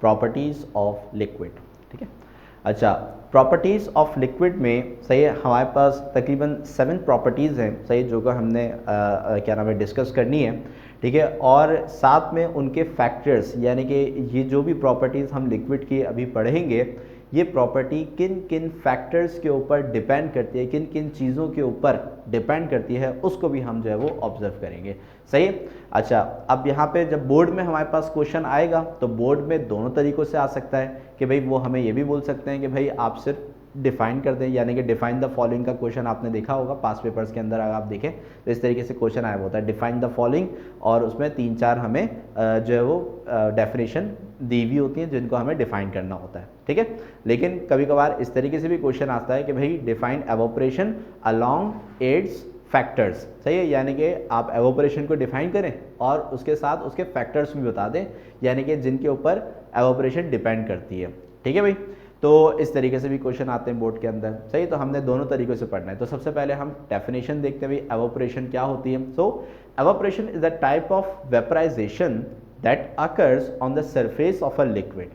Properties of liquid. ठीक है, अच्छा, प्रॉपर्टीज़ ऑफ लिक्विड में सही है हमारे पास तकरीबन 7 प्रॉपर्टीज़ हैं, सही, जो कि हमने क्या नाम है डिस्कस करनी है। ठीक है, और साथ में उनके फैक्टर्स, यानी कि ये जो भी प्रॉपर्टीज़ हम लिक्विड की अभी पढ़ेंगे, ये प्रॉपर्टी किन किन फैक्टर्स के ऊपर डिपेंड करती है, किन किन चीज़ों के ऊपर डिपेंड करती है, उसको भी हम जो है वो ऑब्जर्व करेंगे। सही है, अच्छा, अब यहाँ पे जब बोर्ड में हमारे पास क्वेश्चन आएगा तो बोर्ड में दोनों तरीक़ों से आ सकता है कि भाई वो हमें ये भी बोल सकते हैं कि भाई आप सिर्फ डिफाइन कर दें, यानी कि डिफाइन द फॉलोइंग का क्वेश्चन आपने देखा होगा पास पेपर्स के अंदर, अगर आप देखें तो इस तरीके से क्वेश्चन आया होता है डिफाइन द फॉलोइंग, और उसमें 3-4 हमें जो है वो डेफिनेशन दी हुई होती हैं जिनको हमें डिफाइन करना होता है। ठीक है, लेकिन कभी कभार इस तरीके से भी क्वेश्चन आता है कि भाई define evaporation along its factors. सही है, यानी कि आप एवोपरेशन को डिफाइन करें और उसके साथ उसके फैक्टर्स भी बता दें, यानी कि जिनके ऊपर एवोपरेशन डिपेंड करती है। ठीक है भाई, तो इस तरीके से भी क्वेश्चन आते हैं बोर्ड के अंदर। सही, तो हमने दोनों तरीक़ों से पढ़ना है। तो सबसे पहले हम डेफिनेशन देखते हैं भाई एवोपरेशन क्या होती है। So evaporation is a type of vaporization that occurs on the surface of a liquid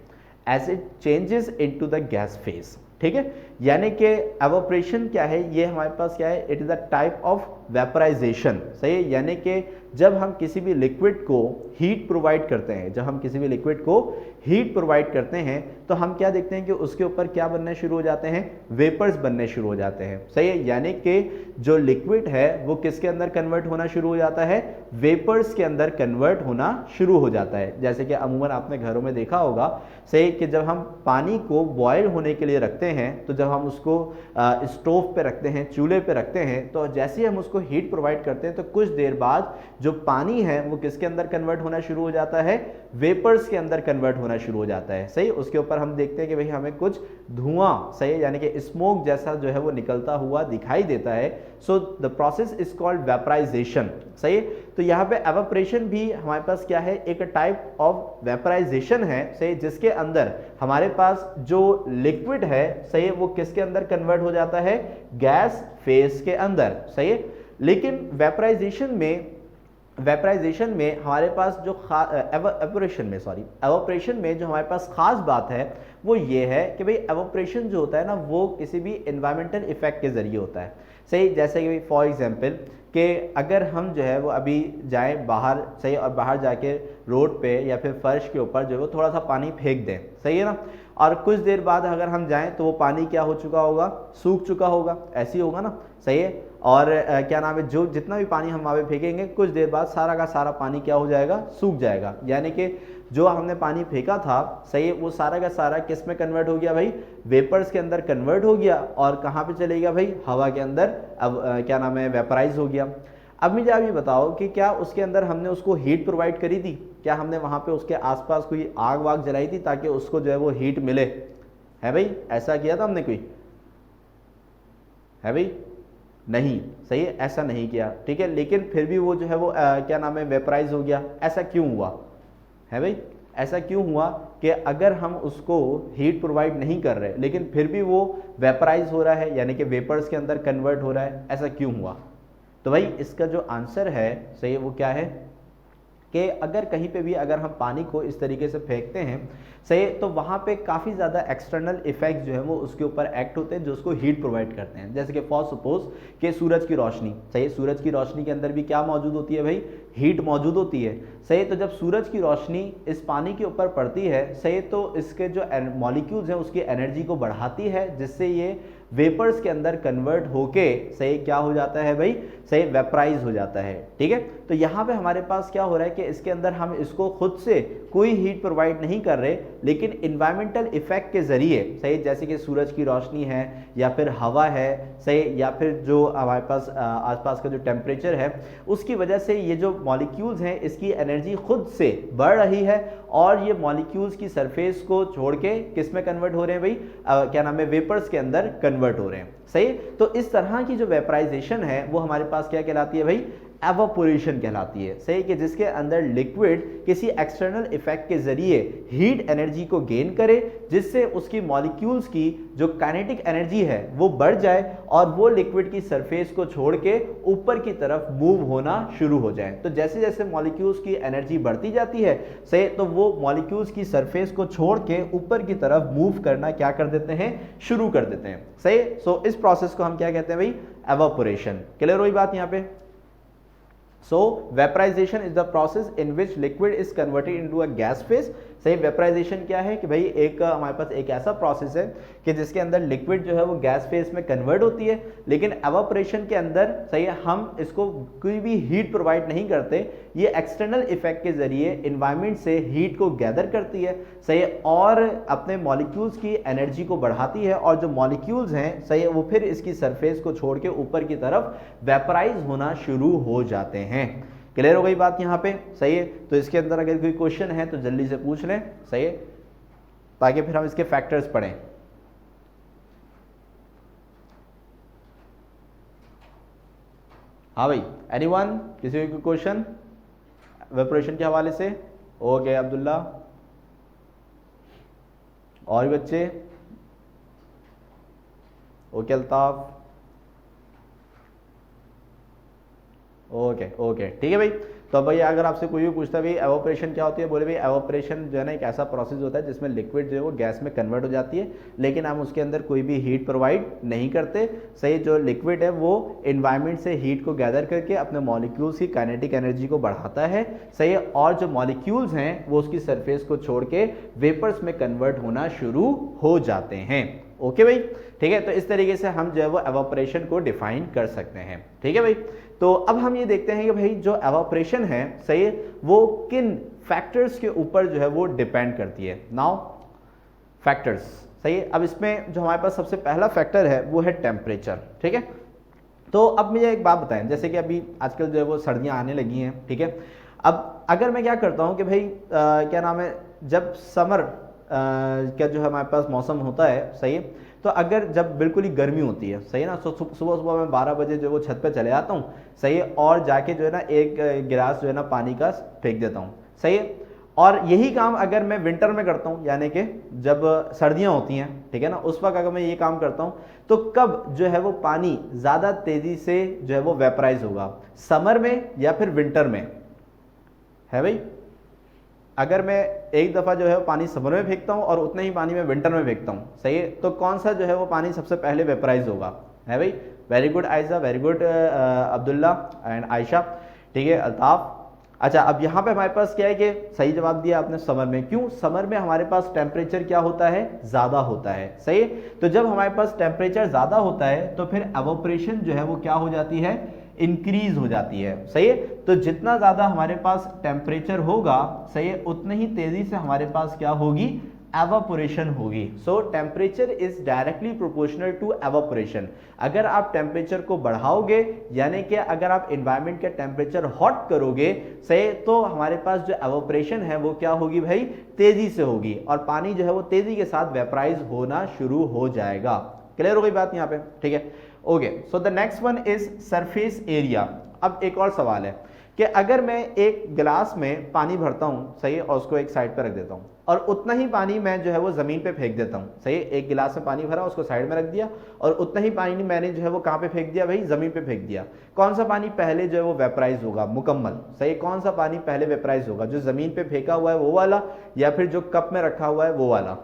as it changes into the gas phase. ठीक है, यानी कि एवोपरेशन क्या है, ये हमारे पास क्या है, it is a type of vaporisation. सही है, यानी कि जब हम किसी भी लिक्विड को हीट प्रोवाइड करते हैं, जब हम किसी भी लिक्विड को हीट प्रोवाइड करते हैं तो हम क्या देखते हैं कि उसके ऊपर क्या बनने शुरू हो जाते हैं, वेपर्स बनने शुरू हो जाते हैं। सही है, यानी कि जो लिक्विड है वो किसके अंदर कन्वर्ट होना शुरू हो जाता है, वेपर्स के अंदर कन्वर्ट होना शुरू हो जाता है। जैसे कि अमूमन आपने घरों में देखा होगा, सही, कि जब हम पानी को बॉयल होने के लिए रखते हैं, तो जब हम उसको स्टोव पे रखते हैं, चूल्हे पे रखते हैं, तो जैसे ही हम उसको हीट प्रोवाइड करते हैं तो कुछ देर बाद जो पानी है वो किसके अंदर कन्वर्ट होना शुरू हो जाता है, वेपर्स के अंदर कन्वर्ट होना शुरू हो जाता है। सही, उसके ऊपर हम देखते हैं कि भाई हमें कुछ धुआं, सही, यानी कि स्मोक जैसा जो है वो निकलता हुआ दिखाई देता है। So the process is called vaporisation. सही, तो यहाँ पे एवापोरेशन भी हमारे पास क्या है, एक टाइप ऑफ वेपराइजेशन है। सही, जिसके अंदर हमारे पास जो लिक्विड है, सही, वो किसके अंदर कन्वर्ट हो जाता है, गैस फेज के अंदर। सही, लेकिन वेपराइजेशन में हमारे पास जो एवोपरेशन में जो हमारे पास खास बात है वो ये है कि भाई एवोपरेशन जो होता है ना वो किसी भी एनवायरमेंटल इफेक्ट के जरिए होता है। सही, जैसे कि फॉर एग्जांपल कि अगर हम जो है वो अभी जाएं बाहर, सही, और बाहर जाके रोड पे या फिर फर्श के ऊपर जो है वो थोड़ा सा पानी फेंक दें, सही है ना, और कुछ देर बाद अगर हम जाएं तो वो पानी क्या हो चुका होगा, सूख चुका होगा, ऐसे ही होगा ना। सही है, और क्या नाम है, जो जितना भी पानी हम वहाँ पे फेंकेंगे कुछ देर बाद सारा का सारा पानी क्या हो जाएगा, सूख जाएगा, यानी कि जो हमने पानी फेंका था, सही है, वो सारा का सारा किस में कन्वर्ट हो गया भाई, वेपर्स के अंदर कन्वर्ट हो गया, और कहाँ पे चले गया भाई, हवा के अंदर, अब क्या नाम है, वेपराइज हो गया। अब मुझे आप ये बताओ कि क्या उसके अंदर हमने उसको हीट प्रोवाइड करी थी, क्या हमने वहाँ पे उसके आसपास कोई आग वाग जलाई थी ताकि उसको जो है वो हीट मिले, है भाई, ऐसा किया था हमने कोई, है भाई, नहीं। सही है, ऐसा नहीं किया। ठीक है, लेकिन फिर भी वो जो है वो क्या नाम है, वेपराइज हो गया। ऐसा क्यों हुआ, है भाई, ऐसा क्यों हुआ कि अगर हम उसको हीट प्रोवाइड नहीं कर रहे लेकिन फिर भी वो वेपराइज हो रहा है, यानी कि वेपर्स के अंदर कन्वर्ट हो रहा है, ऐसा क्यों हुआ। तो भाई इसका जो आंसर है, सही है, वो क्या है कि अगर कहीं पे भी अगर हम पानी को इस तरीके से फेंकते हैं, सही, तो वहाँ पे काफ़ी ज़्यादा एक्सटर्नल इफेक्ट्स जो है वो उसके ऊपर एक्ट होते हैं जो उसको हीट प्रोवाइड करते हैं। जैसे कि फॉर सपोज कि सूरज की रोशनी, सही, सूरज की रोशनी के अंदर भी क्या मौजूद होती है भाई, हीट मौजूद होती है। सही, तो जब सूरज की रोशनी इस पानी के ऊपर पड़ती है, सही, तो इसके जो मॉलिक्यूल्स हैं उसकी एनर्जी को बढ़ाती है, जिससे ये वेपर्स के अंदर कन्वर्ट होके, सही, क्या हो जाता है भाई, सही, वेपराइज हो जाता है। ठीक है, तो यहाँ पे हमारे पास क्या हो रहा है कि इसके अंदर हम इसको खुद से कोई हीट प्रोवाइड नहीं कर रहे, लेकिन इन्वायरमेंटल इफेक्ट के जरिए, सही, जैसे कि सूरज की रोशनी है या फिर हवा है, सही, या फिर जो हमारे पास आसपास का जो टेम्परेचर है, उसकी वजह से ये जो मॉलिक्यूल्स हैं इसकी एनर्जी खुद से बढ़ रही है, और ये मॉलिक्यूल्स की सरफेस को छोड़ के किस में कन्वर्ट हो रहे हैं भाई, क्या नाम है, वेपर्स के अंदर कन्वर्ट हो रहे हैं। सही, तो इस तरह की जो वेपराइजेशन है वो हमारे पास क्या कहलाती है भाई, एवापोरेशन कहलाती है, सही, कि जिसके अंदर लिक्विड किसी एक्सटर्नल इफेक्ट के जरिए हीट एनर्जी को गेन करे, जिससे उसकी मॉलिक्यूल्स की जो काइनेटिक एनर्जी है वो बढ़ जाए और वो लिक्विड की सरफेस को छोड़ के ऊपर की तरफ मूव होना शुरू हो जाए। तो जैसे जैसे मॉलिक्यूल्स की एनर्जी बढ़ती जाती है, सही, तो वो मॉलिक्यूल्स की सरफेस को छोड़ के ऊपर की तरफ मूव करना क्या कर देते हैं, शुरू कर देते हैं, सही। सो इस प्रोसेस को हम क्या कहते हैं भाई, एवापोरेशन। क्लियर हुई बात यहां पे? So vaporization is the process in which liquid is converted into a gas phase। सही, वेपराइजेशन क्या है कि भाई एक हमारे पास एक ऐसा प्रोसेस है कि जिसके अंदर लिक्विड जो है वो गैस फेज में कन्वर्ट होती है, लेकिन एवापोरेशन के अंदर, सही है, हम इसको कोई भी हीट प्रोवाइड नहीं करते, ये एक्सटर्नल इफेक्ट के जरिए इन्वायरमेंट से हीट को गैदर करती है, सही है, और अपने मॉलिक्यूल्स की एनर्जी को बढ़ाती है, और जो मॉलिक्यूल्स हैं, सही है, वो फिर इसकी सरफेस को छोड़ के ऊपर की तरफ वेपराइज होना शुरू हो जाते हैं। क्लियर हो गई बात यहां पे, सही है। तो इसके अंदर अगर कोई क्वेश्चन है तो जल्दी से पूछ लें, सही है, ताकि फिर हम इसके फैक्टर्स पढ़ें। हाँ भाई, एनीवन, किसी को क्वेश्चन वेपरेशन के हवाले से? ओके अब्दुल्ला, और भी बच्चे? ओके अल्ताफ, ओके ओके, ठीक है भाई। तो भैया अगर आपसे कोई भी पूछता है भाई एवापोरेशन क्या होती है, बोले भाई एवापोरेशन जो है ना एक ऐसा प्रोसेस होता है जिसमें लिक्विड जो है वो गैस में कन्वर्ट हो जाती है, लेकिन हम उसके अंदर कोई भी हीट प्रोवाइड नहीं करते, सही। जो लिक्विड है वो एनवायरनमेंट से हीट को गैदर करके अपने मॉलिक्यूल्स की काइनेटिक एनर्जी को बढ़ाता है, सही है, और जो मॉलिक्यूल्स हैं वो उसकी सरफेस को छोड़ के वेपर्स में कन्वर्ट होना शुरू हो जाते हैं। ओके भाई, ठीक है। तो इस तरीके से हम जो है वो एवापोरेशन को डिफाइन कर सकते हैं, ठीक है भाई। तो अब हम ये देखते हैं कि भाई जो एवापोरेशन है, सही है, वो किन फैक्टर्स के ऊपर जो है वो डिपेंड करती है। नाउ फैक्टर्स, सही है। अब इसमें जो हमारे पास सबसे पहला फैक्टर है वो है टेम्परेचर, ठीक है। तो अब मुझे एक बात बताएं, जैसे कि अभी आजकल जो है वो सर्दियां आने लगी हैं, ठीक है। अब अगर मैं क्या करता हूं कि भाई क्या नाम है, जब समर क्या जो है हमारे पास मौसम होता है, सही है, तो अगर जब बिल्कुल ही गर्मी होती है, सही है ना, सुबह सुबह मैं 12 बजे जो है वो छत पे चले जाता हूँ, सही है, और जाके जो है ना एक गिलास जो है ना पानी का फेंक देता हूँ, सही है। और यही काम अगर मैं विंटर में करता हूँ, यानी कि जब सर्दियाँ होती हैं, ठीक है ना, उस वक्त अगर मैं ये काम करता हूँ, तो कब जो है वो पानी ज़्यादा तेज़ी से जो है वो वेपराइज होगा, समर में या फिर विंटर में? है भाई, अगर मैं एक दफ़ा जो है वो पानी समर में फेंकता हूँ और उतना ही पानी मैं विंटर में फेंकता हूँ, सही है, तो कौन सा जो है वो पानी सबसे पहले वेपराइज होगा? है भाई, very good Ayesha, very good Abdullah and Ayesha, ठीक है, अल्ताफ। अच्छा, अब यहाँ पे हमारे पास क्या है कि सही जवाब दिया आपने, समर में। क्यों? समर में हमारे पास टेम्परेचर क्या होता है, ज़्यादा होता है, सही है। तो जब हमारे पास टेम्परेचर ज़्यादा होता है तो फिर एवापोरेशन जो है वो क्या हो जाती है, इंक्रीज हो जाती है, सही है। तो जितना ज़्यादा हमारे पास टेम्परेचर होगा, सही है, उतनी ही तेज़ी से हमारे पास क्या होगी, एवापोरेशन होगी। So temperature is directly proportional to evaporation. अगर आप टेम्परेचर को बढ़ाओगे, यानी कि अगर आप एनवायरनमेंट का टेम्परेचर हॉट करोगे, सही, तो हमारे पास जो एवापोरेशन है वो क्या होगी भाई, तेजी से होगी, और पानी जो है वो तेजी के साथ वेपराइज होना शुरू हो जाएगा। क्लियर हो गई बात यहाँ पे, ठीक है, okay. So the next one is surface area. अब एक और सवाल है कि अगर मैं एक गिलास में पानी भरता हूँ, सही है, और उसको एक साइड पर रख देता हूँ, और उतना ही पानी मैं जो है वो ज़मीन पे फेंक देता हूँ, सही है, एक गिलास में पानी भरा, उसको साइड में रख दिया, और उतना ही पानी मैंने जो है वो कहाँ पे फेंक दिया भाई, ज़मीन पे फेंक दिया। कौन सा पानी पहले जो है वो वेपराइज होगा मुकम्मल, सही, कौन सा पानी पहले वेपराइज होगा, जो ज़मीन पे फेंका हुआ है वो वाला, या फिर जो कप में रखा हुआ है वो वाला?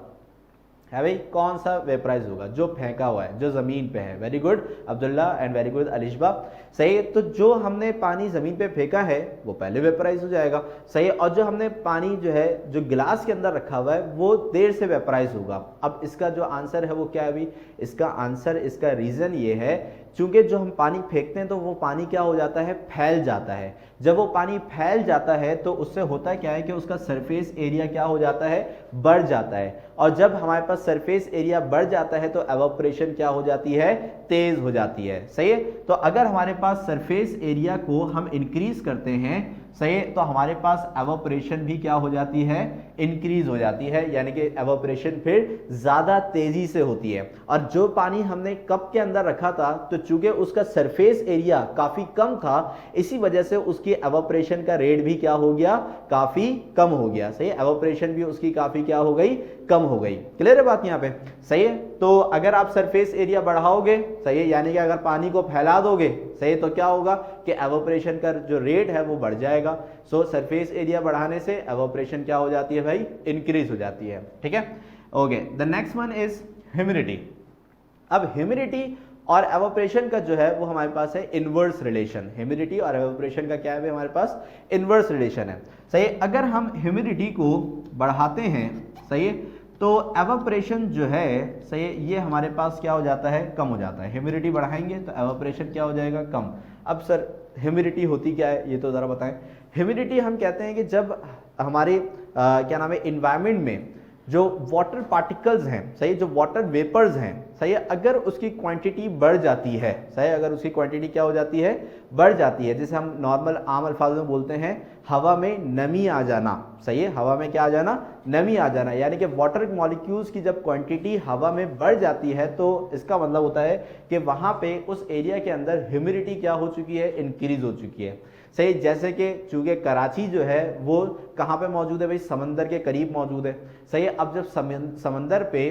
है भाई, कौन सा वेपराइज होगा, जो फेंका हुआ है, जो जमीन पे है। Very good Abdullah and very good Alishba, सही है। तो जो हमने पानी जमीन पे फेंका है वो पहले वेपराइज हो जाएगा, सही है, और जो हमने पानी जो है जो गिलास के अंदर रखा हुआ है वो देर से वेपराइज होगा। अब इसका जो आंसर है वो क्या है अभी, इसका आंसर, इसका रीजन ये है, चूंकि जो हम पानी फेंकते हैं तो वो पानी क्या हो जाता है, फैल जाता है। जब वो पानी फैल जाता है तो उससे होता क्या है कि उसका सरफेस एरिया क्या हो जाता है, बढ़ जाता है, और जब हमारे पास सरफेस एरिया बढ़ जाता है तो एवापोरेशन क्या हो जाती है, तेज हो जाती है, सही है। तो अगर हमारे पास सरफेस एरिया को हम इंक्रीज करते हैं सही है, तो हमारे पास एवोपरेशन भी क्या हो जाती है, इंक्रीज हो जाती है, यानी कि एवोपरेशन फिर ज्यादा तेजी से होती है। और जो पानी हमने कप के अंदर रखा था, तो चूंकि उसका सरफेस एरिया काफी कम था, इसी वजह से उसकी एवोपरेशन का रेट भी क्या हो गया, काफी कम हो गया। सही है, एवोपरेशन भी उसकी काफी क्या हो गई, कम हो गई। क्लियर है बात यहाँ पे? सही है, तो अगर आप सरफेस एरिया बढ़ाओगे, सही है, यानी कि अगर पानी को फैला दोगे, सही है, तो क्या होगा कि एवोपरेशन का जो रेट है वो बढ़ जाएगा। सो सरफेस एरिया बढ़ाने से एवोपरेशन क्या हो जाती है भाई, इंक्रीज हो जाती है। ठीक है, okay. The next one is humidity. अब ह्यूमिडिटी और एवोपरेशन का जो है वो हमारे पास है इनवर्स रिलेशन। ह्यूमिडिटी और एवोपरेशन का क्या है, हमारे पास इनवर्स रिलेशन है। सही है, अगर हम ह्यूमिडिटी को बढ़ाते हैं, सही है, तो एवोपरेशन जो है, सही है, ये हमारे पास क्या हो जाता है, कम हो जाता है। ह्यूमिडिटी बढ़ाएंगे तो एवोपरेशन क्या हो जाएगा, कम। अब सर ह्यूमिडिटी होती क्या है, ये तो ज़रा बताएं। ह्यूमिडिटी हम कहते हैं कि जब हमारे क्या नाम है, इन्वायरमेंट में जो वाटर पार्टिकल्स हैं, सही, जो वाटर वेपर्स हैं, सही है, अगर उसकी क्वांटिटी बढ़ जाती है, सही, अगर उसकी क्वांटिटी क्या हो जाती है, बढ़ जाती है, जिसे हम नॉर्मल आम अल्फाज में बोलते हैं हवा में नमी आ जाना। सही है, हवा में क्या आ जाना, नमी आ जाना, यानी कि वाटर मॉलिक्यूल्स की जब क्वांटिटी हवा में बढ़ जाती है, तो इसका मतलब होता है कि वहां पे उस एरिया के अंदर ह्यूमिडिटी क्या हो चुकी है, इंक्रीज हो चुकी है। सही, जैसे कि चूंकि कराची जो है वो कहाँ पे मौजूद है भाई, समंदर के करीब मौजूद है। सही है, अब जब समंदर पे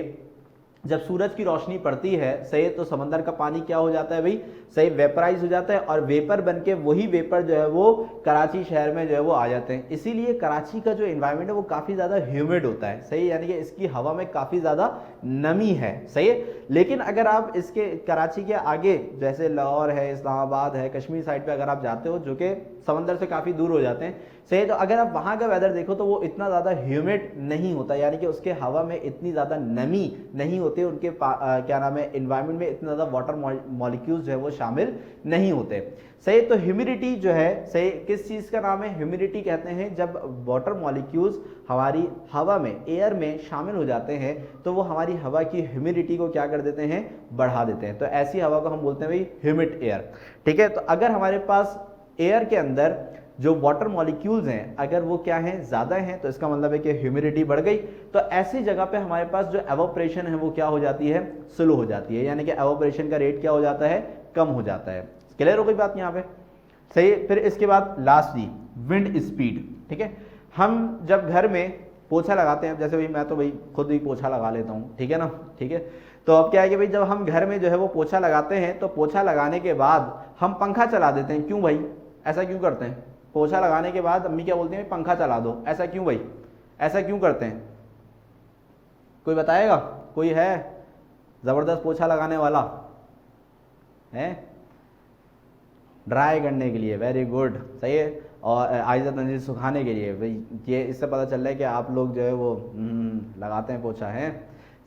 जब सूरज की रोशनी पड़ती है, सही, तो समंदर का पानी क्या हो जाता है भाई, सही, वेपराइज हो जाता है, और वेपर बनके वही वेपर जो है वो कराची शहर में जो है वो आ जाते हैं। इसीलिए कराची का जो एनवायरनमेंट है वो काफ़ी ज़्यादा ह्यूमिड होता है। सही, यानी कि इसकी हवा में काफ़ी ज़्यादा नमी है। सही है, लेकिन अगर आप इसके कराची के आगे जैसे लाहौर है, इस्लामाबाद है, कश्मीर साइड पर अगर आप जाते हो, जो कि समंदर से काफ़ी दूर हो जाते हैं, सही, तो अगर आप वहाँ का वेदर देखो तो वो इतना ज़्यादा ह्यूमिड नहीं होता, यानी कि उसके हवा में इतनी ज़्यादा नमी नहीं होती, उनके क्या नाम है, इन्वायरमेंट में इतना ज़्यादा वाटर मॉलिक्यूल्स जो है वो शामिल नहीं होते। सही, तो ह्यूमिडिटी जो है, सही, किस चीज़ का नाम है, ह्यूमिडिटी कहते हैं जब वाटर मॉलिक्यूल्स हमारी हवा में, एयर में शामिल हो जाते हैं, तो वो हमारी हवा की ह्यूमिडिटी को क्या कर देते हैं, बढ़ा देते हैं। तो ऐसी हवा को हम बोलते हैं भाई ह्यूमिड एयर। ठीक है, तो अगर हमारे पास एयर के अंदर जो वाटर मॉलिक्यूल्स हैं अगर वो क्या हैं, ज़्यादा हैं, तो इसका मतलब है कि ह्यूमिडिटी बढ़ गई। तो ऐसी जगह पे हमारे पास जो एवोपरेशन है वो क्या हो जाती है, स्लो हो जाती है, यानी कि एवोपरेशन का रेट क्या हो जाता है, कम हो जाता है। क्लियर हो गई बात यहाँ पे? सही। फिर इसके बाद लास्टली विंड स्पीड। ठीक है, हम जब घर में पोछा लगाते हैं, जैसे भाई मैं तो भाई खुद ही पोछा लगा लेता हूँ, ठीक है ना, ठीक है, तो अब क्या है कि भाई जब हम घर में जो है वो पोछा लगाते हैं, तो पोछा लगाने के बाद हम पंखा चला देते हैं। क्यों भाई, ऐसा क्यों करते हैं? पोछा लगाने के बाद अम्मी क्या बोलती हैं, पंखा चला दो, ऐसा क्यों भाई, ऐसा क्यों करते हैं? कोई बताएगा? कोई है जबरदस्त पोछा लगाने वाला है? ड्राई करने के लिए, वेरी गुड, सही है, और आइज़त नज़ीर सुखाने के लिए। भाई ये इससे पता चल रहा है कि आप लोग जो है वो लगाते हैं पोछा, है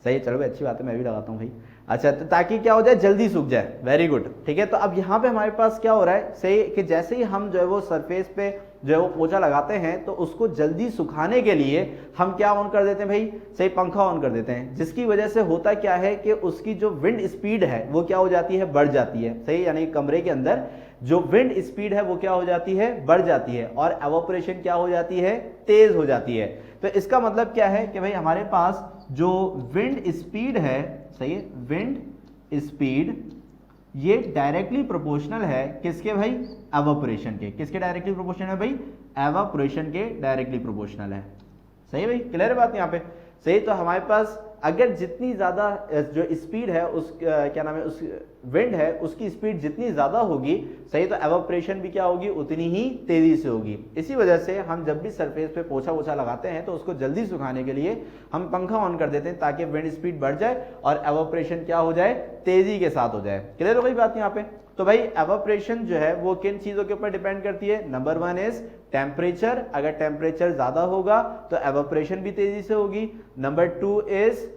सही। चलो भाई अच्छी बात है, मैं भी लगाता हूँ भाई। अच्छा, तो ताकि क्या हो जाए, जल्दी सूख जाए, वेरी गुड। ठीक है, तो अब यहाँ पे हमारे पास क्या हो रहा है, सही, कि जैसे ही हम जो है वो सरफेस पे जो है वो पोछा लगाते हैं, तो उसको जल्दी सुखाने के लिए हम क्या ऑन कर देते हैं भाई, सही, पंखा ऑन कर देते हैं, जिसकी वजह से होता क्या है कि उसकी जो विंड स्पीड है वो क्या हो जाती है, बढ़ जाती है। सही, यानी कमरे के अंदर जो विंड स्पीड है वो क्या हो जाती है, बढ़ जाती है, और एवोपरेशन क्या हो जाती है, तेज हो जाती है। तो इसका मतलब क्या है कि भाई हमारे पास जो विंड स्पीड है, सही है, विंड स्पीड ये डायरेक्टली प्रोपोर्शनल है किसके भाई, एवोपरेशन के। किसके डायरेक्टली प्रोपोर्शनल है भाई, एवोपरेशन के डायरेक्टली प्रोपोर्शनल है। सही भाई, क्लियर है बात यहाँ पे? सही, तो हमारे पास अगर जितनी ज़्यादा जो स्पीड है उस क्या नाम है, उस विंड है उसकी स्पीड जितनी ज़्यादा होगी, सही, तो एवोपरेशन भी क्या होगी, उतनी ही तेज़ी से होगी। इसी वजह से हम जब भी सरफेस पे पोछा वोछा लगाते हैं तो उसको जल्दी सुखाने के लिए हम पंखा ऑन कर देते हैं, ताकि विंड स्पीड बढ़ जाए और एवोपरेशन क्या हो जाए, तेज़ी के साथ हो जाए। क्लियर हो गई बात यहाँ पे? तो भाई एवोपरेशन जो है वो किन चीज़ों के ऊपर डिपेंड करती है? नंबर 1 इज टेम्परेचर, अगर टेम्परेचर ज़्यादा होगा तो एवोपरेशन भी तेज़ी से होगी। नंबर 2 इज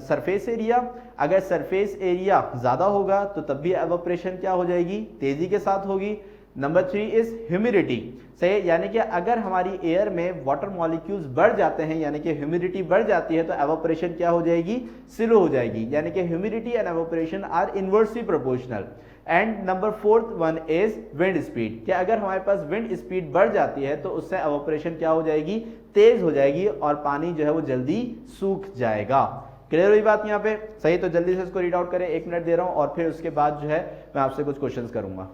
सरफेस एरिया, अगर सरफेस एरिया ज़्यादा होगा तो तब भी एवोपरेशन क्या हो जाएगी, तेज़ी के साथ होगी। नंबर 3 इज ह्यूमिडिटी, सही, यानी कि अगर हमारी एयर में वाटर मॉलिक्यूल्स बढ़ जाते हैं, यानी कि ह्यूमिडिटी बढ़ जाती है, तो एवोपरेशन क्या हो जाएगी, स्लो हो जाएगी, यानी कि humidity and evaporation are inversely proportional. And number fourth one is wind speed, कि अगर हमारे पास विंड स्पीड बढ़ जाती है तो उससे एवापोरेशन क्या हो जाएगी, तेज हो जाएगी और पानी जो है वो जल्दी सूख जाएगा। क्लियर हुई बात यहाँ पे? सही, तो जल्दी से इसको रीड आउट करें, 1 मिनट दे रहा हूं और फिर उसके बाद जो है मैं आपसे कुछ क्वेश्चंस करूंगा।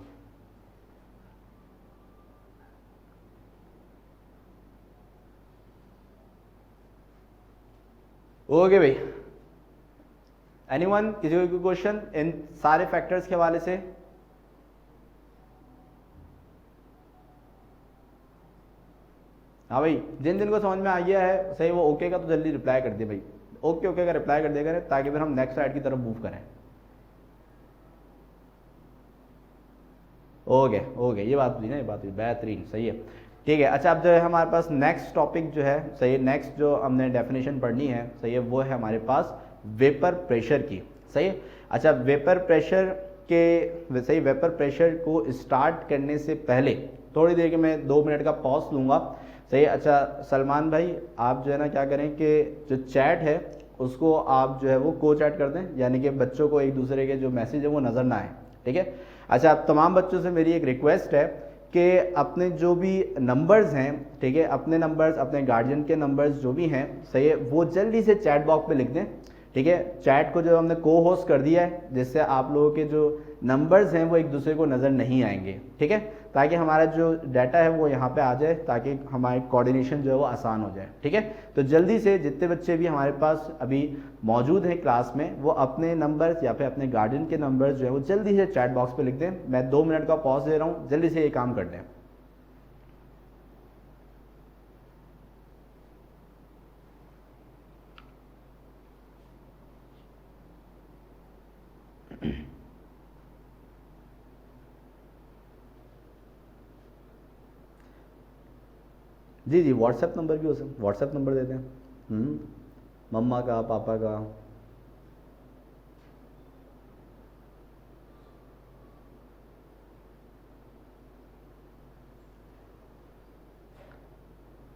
ओके भाई, एनीवन, किसी को क्वेश्चन इन सारे फैक्टर्स के हवाले से? हाँ भाई, जिन जिन को समझ में आ गया है सही, वो ओके का तो जल्दी रिप्लाई कर दिए भाई, ओके ओके का रिप्लाई कर दिया करें ताकि फिर हम नेक्स्ट स्लाइड की तरफ मूव करें। ओके ओके, ये बात हुई ना, ये बात हुई, बेहतरीन, सही है, ठीक है। अच्छा, अब जो है हमारे पास नेक्स्ट टॉपिक जो है सही है, नेक्स्ट जो हमने डेफिनेशन पढ़नी है सही है, वो है हमारे पास वेपर प्रेशर की। सही है। अच्छा, वेपर प्रेशर के सही, वेपर प्रेशर को स्टार्ट करने से पहले थोड़ी देर के मैं 2 मिनट का पॉज लूँगा। सही। अच्छा सलमान भाई, आप जो है ना क्या करें कि जो चैट है उसको आप जो है वो को चैट कर दें, यानी कि बच्चों को एक दूसरे के जो मैसेज है वो नज़र ना आए, ठीक है। अच्छा, अब तमाम बच्चों से मेरी एक रिक्वेस्ट है कि अपने जो भी नंबर्स हैं, ठीक है, अपने नंबर्स, अपने गार्जियन के नंबर्स जो भी हैं सही है, वो जल्दी से चैट बॉक्स पे लिख दें, ठीक है। चैट को जो हमने को होस्ट कर दिया है, जिससे आप लोगों के जो नंबर्स हैं वो एक दूसरे को नज़र नहीं आएंगे, ठीक है, ताकि हमारा जो डाटा है वो यहाँ पे आ जाए, ताकि हमारी कोऑर्डिनेशन जो है वो आसान हो जाए, ठीक है। तो जल्दी से जितने बच्चे भी हमारे पास अभी मौजूद हैं क्लास में, वो अपने नंबर्स या फिर अपने गार्जियन के नंबर्स जो है वो जल्दी से चैट बॉक्स पे लिख दें। मैं 2 मिनट का पॉज दे रहा हूँ, जल्दी से ये काम कर दें। जी जी, व्हाट्सएप नंबर भी हो सकता, व्हाट्सएप नंबर देते हैं, मम्मा का, पापा का।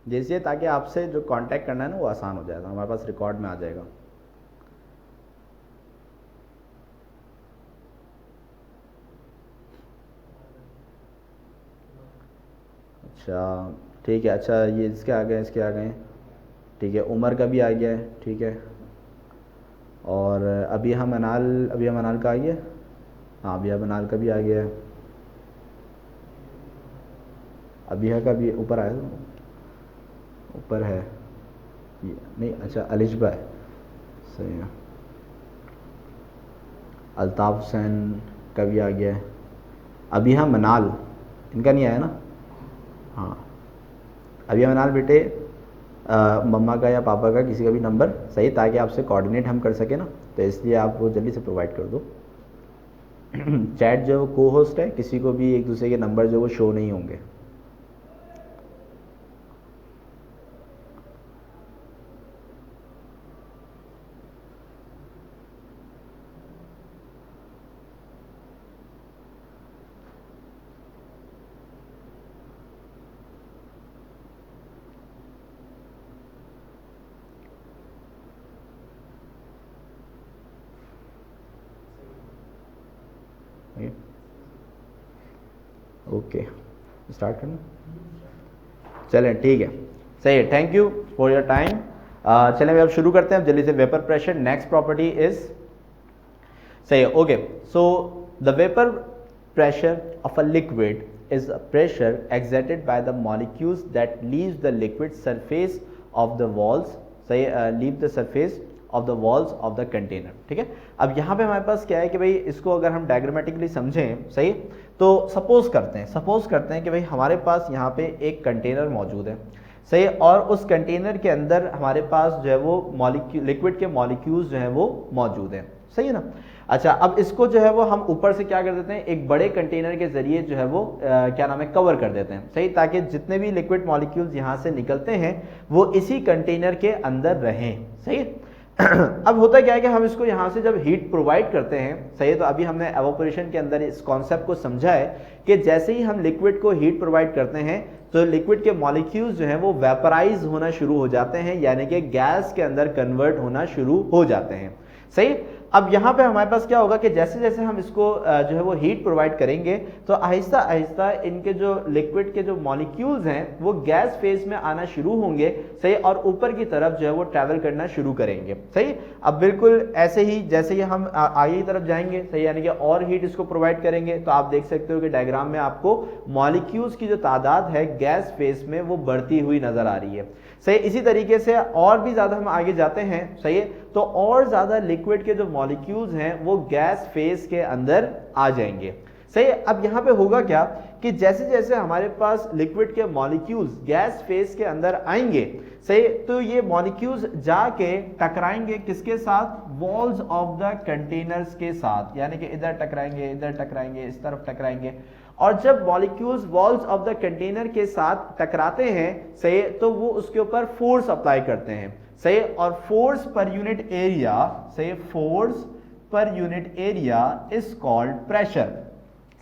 जैसे, ताकि आपसे जो कांटेक्ट करना है ना वो आसान हो जाएगा, हमारे पास रिकॉर्ड में आ जाएगा। अच्छा ठीक है। अच्छा, ये इसके आ गए, इसके आ गए, ठीक है, उमर का भी आ गया है, ठीक है। और अबिया मनाल, अबिया मनाल का आ गया, हाँ अबिया मनाल का भी आ गया है, अबिया का भी ऊपर आया, ऊपर है नहीं, अच्छा अलिशबा है, सही है। अल्ताफ़ हुसैन का भी आ गया है, अबिया मनाल इनका नहीं आया ना, हाँ अबिया मनाल बेटे, मम्मा का या पापा का किसी का भी नंबर सही, ताकि आपसे कोऑर्डिनेट हम कर सके ना, तो इसलिए आप वो जल्दी से प्रोवाइड कर दो। चैट जो को होस्ट है, किसी को भी एक दूसरे के नंबर जो वो शो नहीं होंगे। ओके, स्टार्ट करना, चलें ठीक है, सही है, thank you for your time. चलें अब शुरू करते हैं, अब जल्दी से। Vapour pressure, next property is, सही है, okay. So the vapour pressure of a liquid is a pressure exerted by the molecules that leaves the liquid surface of the walls, सही, leave the surface of the walls of the container, ठीक है। अब यहाँ पे हमारे पास क्या है कि भाई इसको अगर हम डायग्रामेटिकली समझें, सही, तो सपोज करते हैं कि भाई हमारे पास यहाँ पे एक कंटेनर मौजूद है, सही, और उस कंटेनर के अंदर हमारे पास जो है वो मॉलिक्यूल, लिक्विड के मॉलिक्यूल्स जो हैं वो मौजूद हैं, सही है ना। अच्छा, अब इसको जो है वो हम ऊपर से क्या कर देते हैं, एक बड़े कंटेनर के जरिए जो है वो क्या नाम है, कवर कर देते हैं, सही, ताकि जितने भी लिक्विड मॉलिक्यूल्स यहाँ से निकलते हैं वो इसी कंटेनर के अंदर रहें, सही है। अब होता क्या है कि हम इसको यहाँ से जब हीट प्रोवाइड करते हैं, सही है, तो अभी हमने एवापोरेशन के अंदर इस कॉन्सेप्ट को समझा है कि जैसे ही हम लिक्विड को हीट प्रोवाइड करते हैं तो लिक्विड के मॉलिक्यूल्स जो हैं वो वेपराइज होना शुरू हो जाते हैं, यानी कि गैस के अंदर कन्वर्ट होना शुरू हो जाते हैं, सही। अब यहाँ पे हमारे पास क्या होगा कि जैसे जैसे हम इसको जो है वो हीट प्रोवाइड करेंगे तो आहिस्ता आहिस्ता इनके जो लिक्विड के जो मॉलिक्यूल्स हैं वो गैस फेज में आना शुरू होंगे, सही, और ऊपर की तरफ जो है वो ट्रैवल करना शुरू करेंगे, सही। अब बिल्कुल ऐसे ही जैसे ही हम आगे की तरफ जाएंगे, सही, यानी कि और हीट इसको प्रोवाइड करेंगे तो आप देख सकते हो कि डायग्राम में आपको मॉलिक्यूल्स की जो तादाद है गैस फेज में वो बढ़ती हुई नजर आ रही है, सही। इसी तरीके से और भी ज्यादा हम आगे जाते हैं, सही है, तो और ज्यादा लिक्विड के जो मॉलिक्यूल्स हैं वो गैस फेज के अंदर आ जाएंगे, सही। अब यहां पे होगा क्या कि जैसे जैसे हमारे पास लिक्विड के मॉलिक्यूल्स गैस फेज के अंदर आएंगे, सही, तो ये मॉलिक्यूल्स जाके टकराएंगे किसके साथ, वॉल्स ऑफ द कंटेनर्स के साथ, यानी कि इधर टकराएंगे, इस तरफ टकराएंगे। और जब molecules walls of the container के साथ टकराते हैं, सही, तो वो उसके ऊपर फोर्स अप्लाई करते हैं, सही, और फोर्स पर यूनिट एरिया, सही, force per unit area is called pressure,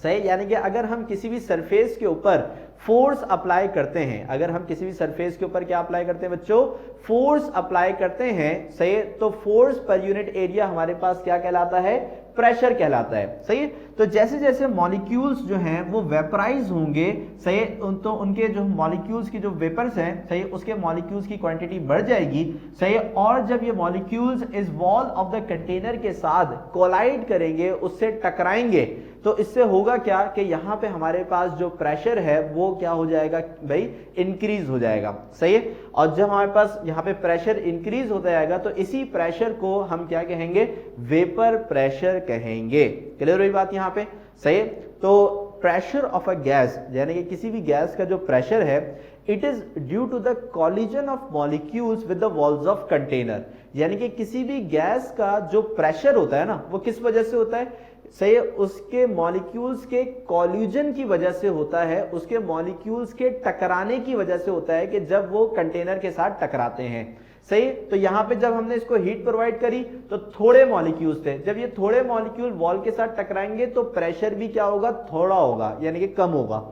सही। यानी कि अगर हम किसी भी सरफेस के ऊपर फोर्स अप्लाई करते हैं, अगर हम किसी भी सरफेस के ऊपर क्या अप्लाई करते हैं बच्चों, फोर्स अप्लाई करते हैं, सही, तो फोर्स पर यूनिट एरिया हमारे पास क्या कहलाता है, प्रेशर कहलाता है, सही। तो जैसे जैसे मॉलिक्यूल्स जो हैं वो वेपराइज होंगे, सही, तो उनके जो मॉलिक्यूल्स की जो वेपर्स हैं, सही, उसके मॉलिक्यूल्स की क्वांटिटी बढ़ जाएगी, सही। और जब ये मॉलिक्यूल्स इस वॉल ऑफ द कंटेनर के साथ कोलाइड करेंगे, उससे टकराएंगे, तो इससे होगा क्या कि यहां पे हमारे पास जो प्रेशर है वो क्या हो जाएगा भाई, इंक्रीज हो जाएगा, सही है। और जब हमारे पास यहाँ पे प्रेशर इंक्रीज होता जाएगा तो इसी प्रेशर को हम क्या कहेंगे, वेपर प्रेशर कहेंगे। क्लियर हुई बात यहाँ पे, सही। तो प्रेशर ऑफ अ गैस, यानी कि किसी भी गैस का जो प्रेशर है, it is due to the collision of molecules with the walls of container, यानी कि किसी भी गैस का जो प्रेशर होता है ना वो किस वजह से होता है, सही, उसके मॉलिक्यूल्स के कॉल्यूजन की वजह से होता है, उसके मॉलिक्यूल्स के टकराने की वजह से होता है कि जब वो कंटेनर के साथ टकराते हैं, सही। तो यहां पे जब हमने इसको हीट प्रोवाइड करी तो थोड़े मॉलिक्यूल्स थे, जब ये थोड़े मॉलिक्यूल वॉल के साथ टकराएंगे तो प्रेशर भी क्या होगा, थोड़ा होगा, यानी कि कम होगा,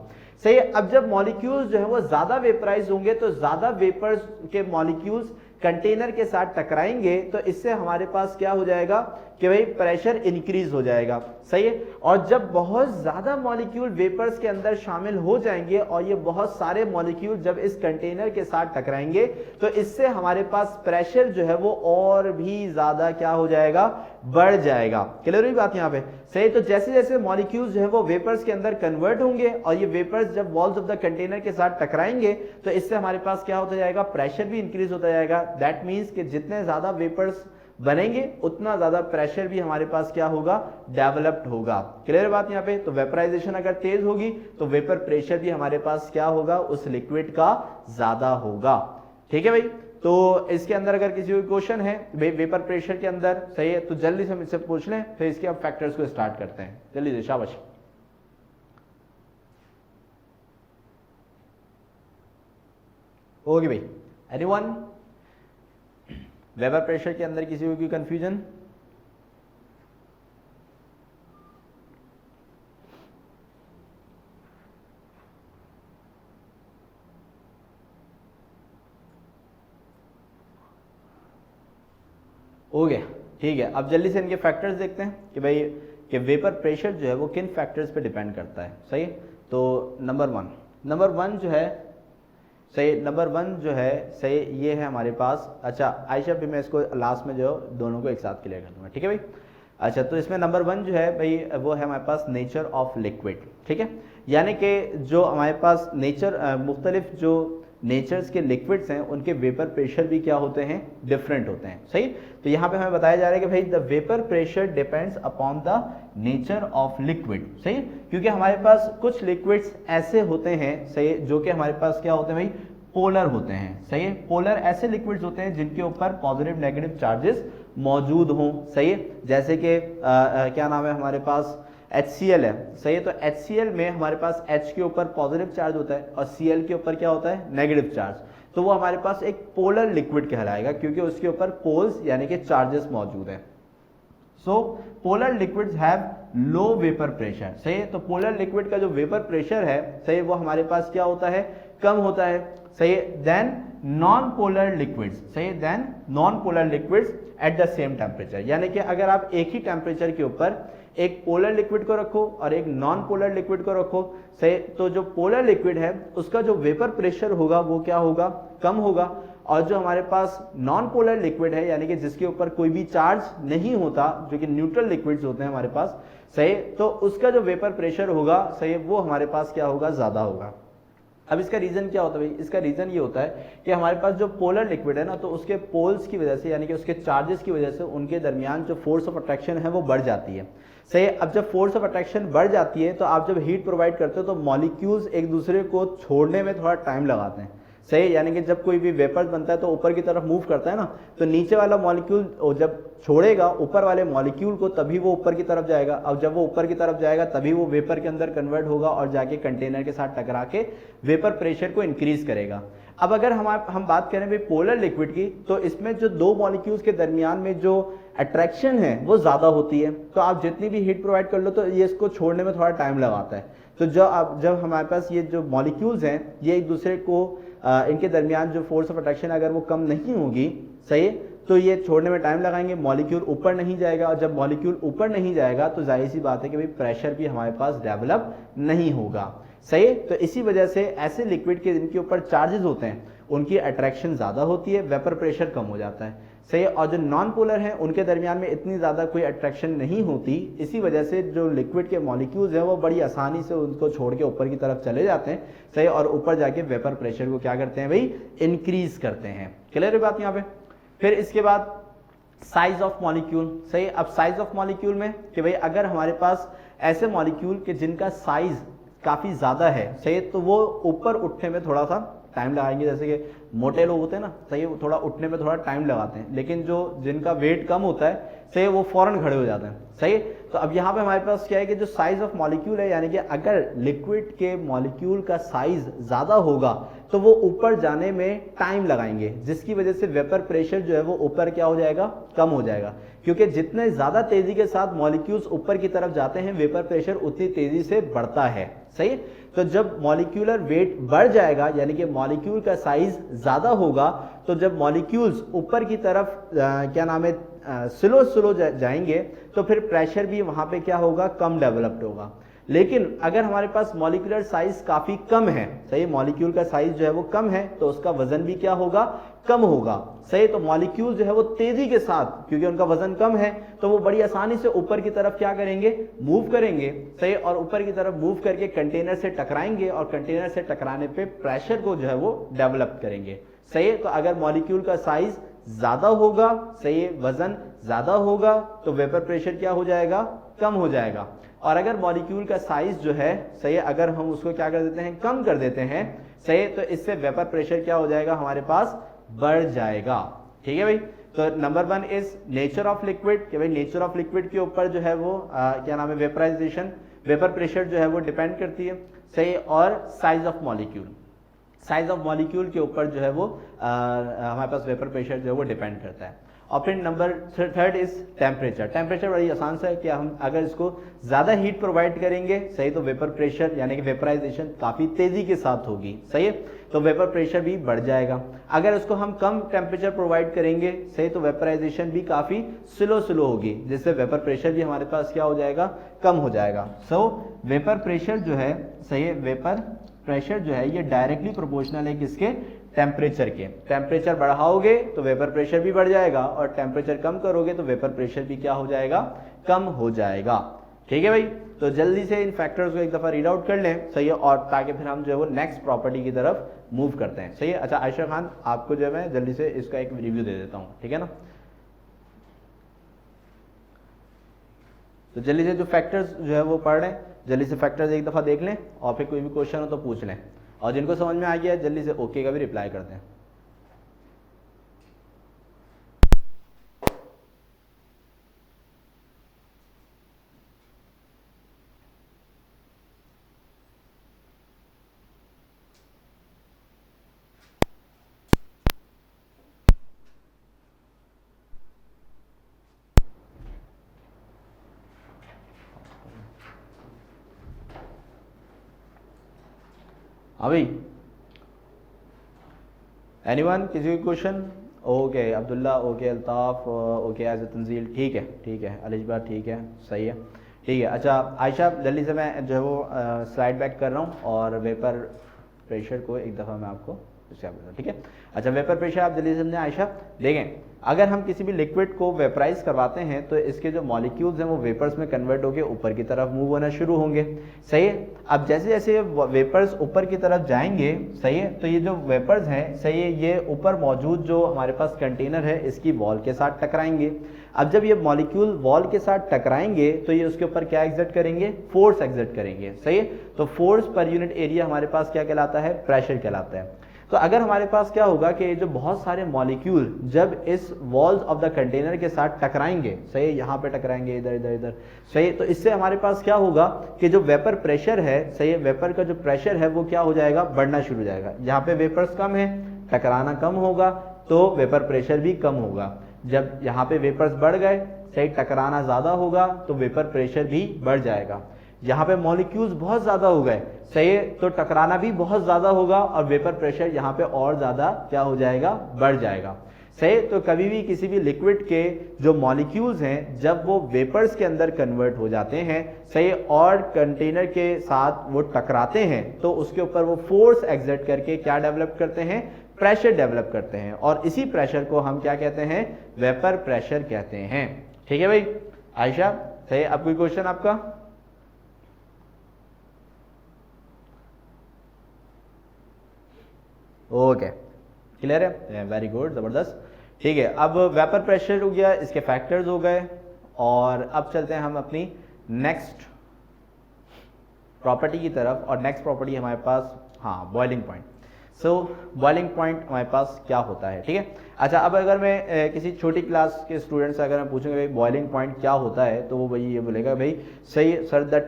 सही। अब जब मॉलिक्यूल्स जो है वो ज्यादा वेपराइज होंगे तो ज्यादा वेपर्स के मॉलिक्यूल्स कंटेनर के साथ टकराएंगे, तो इससे हमारे पास क्या हो जाएगा कि भाई प्रेशर इंक्रीज हो जाएगा, सही है। और जब बहुत ज्यादा मॉलिक्यूल वेपर्स के अंदर शामिल हो जाएंगे और ये बहुत सारे मॉलिक्यूल जब इस कंटेनर के साथ टकराएंगे तो इससे हमारे पास प्रेशर जो है वो और भी ज्यादा क्या हो जाएगा, बढ़ जाएगा। क्लियर हुई बात यहाँ पे, सही। तो जैसे जैसे मॉलिक्यूल्स जो है वो वेपर्स के अंदर कन्वर्ट होंगे और ये वेपर्स जब वॉल्स ऑफ द कंटेनर के साथ टकराएंगे तो इससे हमारे पास क्या होता जाएगा, प्रेशर भी इंक्रीज होता जाएगा। दैट मीन्स कि जितने ज्यादा वेपर्स बनेंगे उतना ज्यादा प्रेशर भी हमारे पास क्या होगा, डेवलप्ड होगा। क्लियर बात यहाँ पे। तो वेपराइजेशन अगर तेज होगी तो वेपर प्रेशर भी हमारे पास क्या होगा, उस लिक्विड का ज्यादा होगा। ठीक है भाई। तो इसके अंदर अगर किसी को क्वेश्चन है वेपर प्रेशर के अंदर, सही है, तो जल्दी से हम इससे पूछ लें, फिर इसके अब फैक्टर्स को स्टार्ट करते हैं। जल्दी से, शाबाश। होगी भाई, एनीवन? वेपर प्रेशर के अंदर किसी को कोई कंफ्यूजन? हो गया, ठीक है। अब जल्दी से इनके फैक्टर्स देखते हैं कि भाई कि वेपर प्रेशर जो है वो किन फैक्टर्स पे डिपेंड करता है, सही। तो नंबर वन जो है, सही, नंबर वन जो है, सही, ये है हमारे पास। अच्छा आयशा, भी मैं इसको लास्ट में जो दोनों को एक साथ क्लियर कर दूंगा, ठीक है भाई। अच्छा, तो इसमें नंबर वन जो है भाई वो है हमारे पास नेचर ऑफ लिक्विड, ठीक है। यानी कि जो हमारे पास नेचर मुख्तलिफ जो नेचर्स के लिक्विड्स हैं उनके वेपर प्रेशर भी क्या होते हैं, डिफरेंट होते हैं, सही। तो यहाँ पे हमें बताया जा रहा है कि भाई the vapour pressure depends upon the nature of liquid, सही। क्योंकि हमारे पास कुछ लिक्विड्स ऐसे होते हैं, सही, जो कि हमारे पास क्या होते हैं भाई, पोलर होते हैं, सही है। पोलर ऐसे लिक्विड्स होते हैं जिनके ऊपर पॉजिटिव नेगेटिव चार्जेस मौजूद हों, सही है। जैसे कि क्या नाम है हमारे पास, HCl है, सही है। तो HCl में हमारे पास H के ऊपर पॉजिटिव चार्ज होता है और Cl के ऊपर क्या होता है, नेगेटिव चार्ज। तो वो हमारे पास एक पोलर लिक्विड कहलाएगा क्योंकि उसके ऊपर पोल्स यानी कि चार्जेस मौजूद है। So polar liquids have low vapour pressure, सही है। तो पोलर लिक्विड का जो वेपर प्रेशर है, सही, वो हमारे पास क्या होता है, कम होता है, सही है, देन नॉन पोलर लिक्विड्स, सही, then non polar liquids at the same temperature. यानी कि अगर आप एक ही टेम्परेचर के ऊपर एक पोलर लिक्विड को रखो और एक नॉन पोलर लिक्विड को रखो, सही, तो जो पोलर लिक्विड है उसका जो वेपर प्रेशर होगा वो क्या होगा, कम होगा, और जो हमारे पास नॉन पोलर लिक्विड है यानी कि जिसके ऊपर कोई भी चार्ज नहीं होता, जो कि न्यूट्रल लिक्विड्स होते हैं हमारे पास, सही, तो उसका जो वेपर प्रेशर होगा, सही, वो हमारे पास क्या होगा, ज्यादा होगा। अब इसका रीजन क्या होता है भाई, इसका रीजन ये होता है कि हमारे पास जो पोलर लिक्विड है ना, तो उसके पोल्स की वजह से यानी कि उसके चार्जेस की वजह से उनके दरमियान जो फोर्स ऑफ अट्रैक्शन है वो बढ़ जाती है, सही। अब जब फोर्स ऑफ अट्रैक्शन बढ़ जाती है तो आप जब हीट प्रोवाइड करते हो तो मॉलिक्यूल्स एक दूसरे को छोड़ने में थोड़ा टाइम लगाते हैं, सही। यानी कि जब कोई भी वेपर बनता है तो ऊपर की तरफ मूव करता है ना, तो नीचे वाला मॉलिक्यूल जब छोड़ेगा ऊपर वाले मॉलिक्यूल को तभी वो ऊपर की तरफ जाएगा, और जब वो ऊपर की तरफ जाएगा तभी वो वेपर के अंदर कन्वर्ट होगा और जाके कंटेनर के साथ टकरा के वेपर प्रेशर को इंक्रीज करेगा। अब अगर हम बात करें भाई पोलर लिक्विड की, तो इसमें जो दो मॉलिक्यूल्स के दरमियान में जो अट्रैक्शन है वो ज्यादा होती है, तो आप जितनी भी हीट प्रोवाइड कर लो तो ये इसको छोड़ने में थोड़ा टाइम लगाता है। तो जब हमारे पास ये जो मॉलिक्यूल्स हैं ये एक दूसरे को इनके दरमियान जो फोर्स ऑफ अट्रैक्शन अगर वो कम नहीं होगी, सही, तो ये छोड़ने में टाइम लगाएंगे, मॉलिक्यूल ऊपर नहीं जाएगा, और जब मॉलिक्यूल ऊपर नहीं जाएगा तो जाहिर सी बात है कि भाई प्रेशर भी हमारे पास डेवलप नहीं होगा, सही। तो इसी वजह से ऐसे लिक्विड के जिनके ऊपर चार्जेस होते हैं उनकी अट्रैक्शन ज्यादा होती है, वेपर प्रेशर कम हो जाता है, सही। और जो नॉन पोलर हैं उनके दरमियान में इतनी ज्यादा कोई अट्रैक्शन नहीं होती, इसी वजह से जो लिक्विड के मॉलिक्यूल्स हैं वो बड़ी आसानी से उनको छोड़ के ऊपर की तरफ चले जाते हैं, सही, और ऊपर जाके वेपर प्रेशर को क्या करते हैं भाई, इंक्रीज करते हैं। क्लियर है बात यहाँ पे। फिर इसके बाद साइज ऑफ मॉलिक्यूल, सही। अब साइज ऑफ मॉलिक्यूल में कि भाई अगर हमारे पास ऐसे मॉलिक्यूल के जिनका साइज काफी ज्यादा है, सही, तो वो ऊपर उठने में थोड़ा सा टाइम लगाएंगे, जैसे कि मोटे लोग होते हैं ना, सही, वो थोड़ा उठने में थोड़ा टाइम लगाते हैं, लेकिन जो जिनका वेट कम होता है, सही, वो फौरन खड़े हो जाते हैं, सही। तो अब यहाँ पे हमारे पास क्या है कि जो साइज ऑफ मॉलिक्यूल है, यानी कि अगर लिक्विड के मॉलिक्यूल का साइज ज्यादा होगा तो वो ऊपर जाने में टाइम लगाएंगे, जिसकी वजह से वेपर प्रेशर जो है वो ऊपर क्या हो जाएगा, कम हो जाएगा, क्योंकि जितने ज्यादा तेजी के साथ मॉलिक्यूल्स ऊपर की तरफ जाते हैं वेपर प्रेशर उतनी तेजी से बढ़ता है, सही। तो जब मॉलिक्यूलर वेट बढ़ जाएगा यानी कि मॉलिक्यूल का साइज ज्यादा होगा, तो जब मॉलिक्यूल्स ऊपर की तरफ क्या नाम है स्लो जाएंगे तो फिर प्रेशर भी वहां पे क्या होगा, कम डेवलप्ड होगा। लेकिन अगर हमारे पास मॉलिक्यूलर साइज काफी कम है, सही, मॉलिक्यूल का साइज जो है वो कम है, तो उसका वजन भी क्या होगा, कम होगा, सही। तो मॉलिक्यूल जो है वो तेजी के साथ, क्योंकि उनका वजन कम है, तो वो बड़ी आसानी से ऊपर की तरफ क्या करेंगे, मूव करेंगे, सही, और ऊपर की तरफ मूव करके कंटेनर से टकराएंगे, और कंटेनर से टकराने पे प्रेशर को जो है वो डेवलप करेंगे, सही। तो अगर मॉलिक्यूल का साइज ज्यादा होगा, सही, वजन ज्यादा होगा, तो वेपर प्रेशर क्या हो जाएगा, कम हो जाएगा। और अगर मॉलिक्यूल का साइज जो है, सही, अगर हम उसको क्या कर देते हैं, कम कर देते हैं, सही, तो इससे वेपर प्रेशर क्या हो जाएगा, हमारे पास बढ़ जाएगा, ठीक है भाई। तो number 1 is nature of liquid, कि भाई नेचर ऑफ लिक्विड के ऊपर जो है वो क्या नाम है, वेपराइजेशन, वेपर प्रेशर जो है वो डिपेंड करती है, सही। और size of molecule, size of molecule के ऊपर जो है वो हमारे पास वेपर प्रेशर जो है वो डिपेंड करता है। और फिर नंबर 3 इज टेम्परेचर। टेम्परेचर बड़ी आसान सा है कि हम अगर इसको ज्यादा हीट प्रोवाइड करेंगे, सही, तो वेपर प्रेशर यानी कि वेपराइजेशन काफी तेजी के साथ होगी, सही है, तो वेपर प्रेशर भी बढ़ जाएगा। अगर इसको हम कम टेम्परेचर प्रोवाइड करेंगे, सही, तो वेपराइजेशन भी काफी स्लो होगी, जिससे वेपर प्रेशर भी हमारे पास क्या हो जाएगा, कम हो जाएगा। सो वेपर प्रेशर जो है, सही है, वेपर प्रेशर जो है ये डायरेक्टली प्रोपोर्शनल है किसके, टेम्परेचर के। टेम्परेचर बढ़ाओगे तो वेपर प्रेशर भी बढ़ जाएगा, और टेम्परेचर कम करोगे तो वेपर प्रेशर भी क्या हो जाएगा, कम हो जाएगा, ठीक है भाई। तो जल्दी से इन फैक्टर्स को एक दफा रीड आउट कर लें, सही है, और ताकि फिर हम जो है वो नेक्स्ट प्रॉपर्टी की तरफ मूव करते हैं, सही है। अच्छा आयशा खान, आपको जो है मैं जल्दी से इसका एक रिव्यू दे देता हूँ, ठीक है ना। तो जल्दी से जो फैक्टर्स जो है वो पढ़ लें, जल्दी से फैक्टर्स एक दफा देख लें, और फिर कोई भी क्वेश्चन हो तो पूछ लें, और जिनको समझ में आ गया जल्दी से ओके का भी रिप्लाई कर दें। हाँ भाई, एनीवन, किसी question? Okay Abdullah, okay Altaf, okay एज ए तंजील, ठीक है अलिशबा, ठीक है, सही है, ठीक है। अच्छा आयशा, जल्दी से मैं जो है वो स्लाइड बैक कर रहा हूँ और वेपर प्रेशर को एक दफ़ा मैं आपको ठीक है। अच्छा वेपर प्रेशर आप जल्दी से समझें। आयशा देखें, अगर हम किसी भी लिक्विड को वेपराइज करवाते हैं तो इसके जो मॉलिक्यूल्स हैं वो वेपर्स में कन्वर्ट होकर ऊपर की तरफ मूव होना शुरू होंगे, सही है। अब जैसे जैसे वेपर्स ऊपर की तरफ जाएंगे, सही है, तो ये जो वेपर्स हैं, सही है, ये ऊपर मौजूद जो हमारे पास कंटेनर है इसकी वॉल के साथ टकराएंगे। अब जब ये मॉलिक्यूल वॉल के साथ टकराएंगे तो ये उसके ऊपर क्या एग्जर्ट करेंगे? फोर्स एग्जर्ट करेंगे, सही है। तो फोर्स पर यूनिट एरिया हमारे पास क्या कहलाता है? प्रेशर कहलाता है। तो अगर हमारे पास क्या होगा कि जो बहुत सारे मॉलिक्यूल जब इस वॉल्स ऑफ द कंटेनर के साथ टकराएंगे, सही, यहाँ पे टकराएंगे, इधर इधर इधर, सही, तो इससे हमारे पास क्या होगा कि जो वेपर प्रेशर है, सही, वेपर का जो प्रेशर है वो क्या हो जाएगा? बढ़ना शुरू हो जाएगा। यहाँ पे वेपर्स कम है, टकराना कम होगा, तो वेपर प्रेशर भी कम होगा। जब यहाँ पे वेपर्स बढ़ गए, सही, टकराना ज्यादा होगा, तो वेपर प्रेशर भी बढ़ जाएगा। यहाँ पे मॉलिक्यूल्स बहुत ज्यादा हो गए, सही है, तो टकराना भी बहुत ज्यादा होगा और वेपर प्रेशर यहाँ पे और ज्यादा क्या हो जाएगा? बढ़ जाएगा, सही। तो कभी भी किसी भी लिक्विड के जो मॉलिक्यूल्स हैं जब वो वेपर्स के अंदर कन्वर्ट हो जाते हैं, सही, और कंटेनर के साथ वो टकराते हैं, तो उसके ऊपर वो फोर्स एग्जर्ट करके क्या डेवलप करते हैं? प्रेशर डेवलप करते हैं, और इसी प्रेशर को हम क्या कहते हैं? वेपर प्रेशर कहते हैं, ठीक है भाई। आयशा सही, अब कोई क्वेश्चन आपका? ओके, क्लियर है, वेरी गुड, जबरदस्त, ठीक है। अब वेपर प्रेशर हो गया, इसके फैक्टर्स हो गए, और अब चलते हैं हम अपनी नेक्स्ट प्रॉपर्टी की तरफ। और नेक्स्ट प्रॉपर्टी हमारे पास, हाँ, बॉइलिंग पॉइंट। सो बॉइलिंग पॉइंट हमारे पास क्या होता है, ठीक है। अच्छा, अब अगर मैं किसी छोटी क्लास के स्टूडेंट से अगर मैं पूछूंगा भाई बॉइलिंग पॉइंट क्या होता है, तो वो भाई ये बोलेगा भाई सही sir, the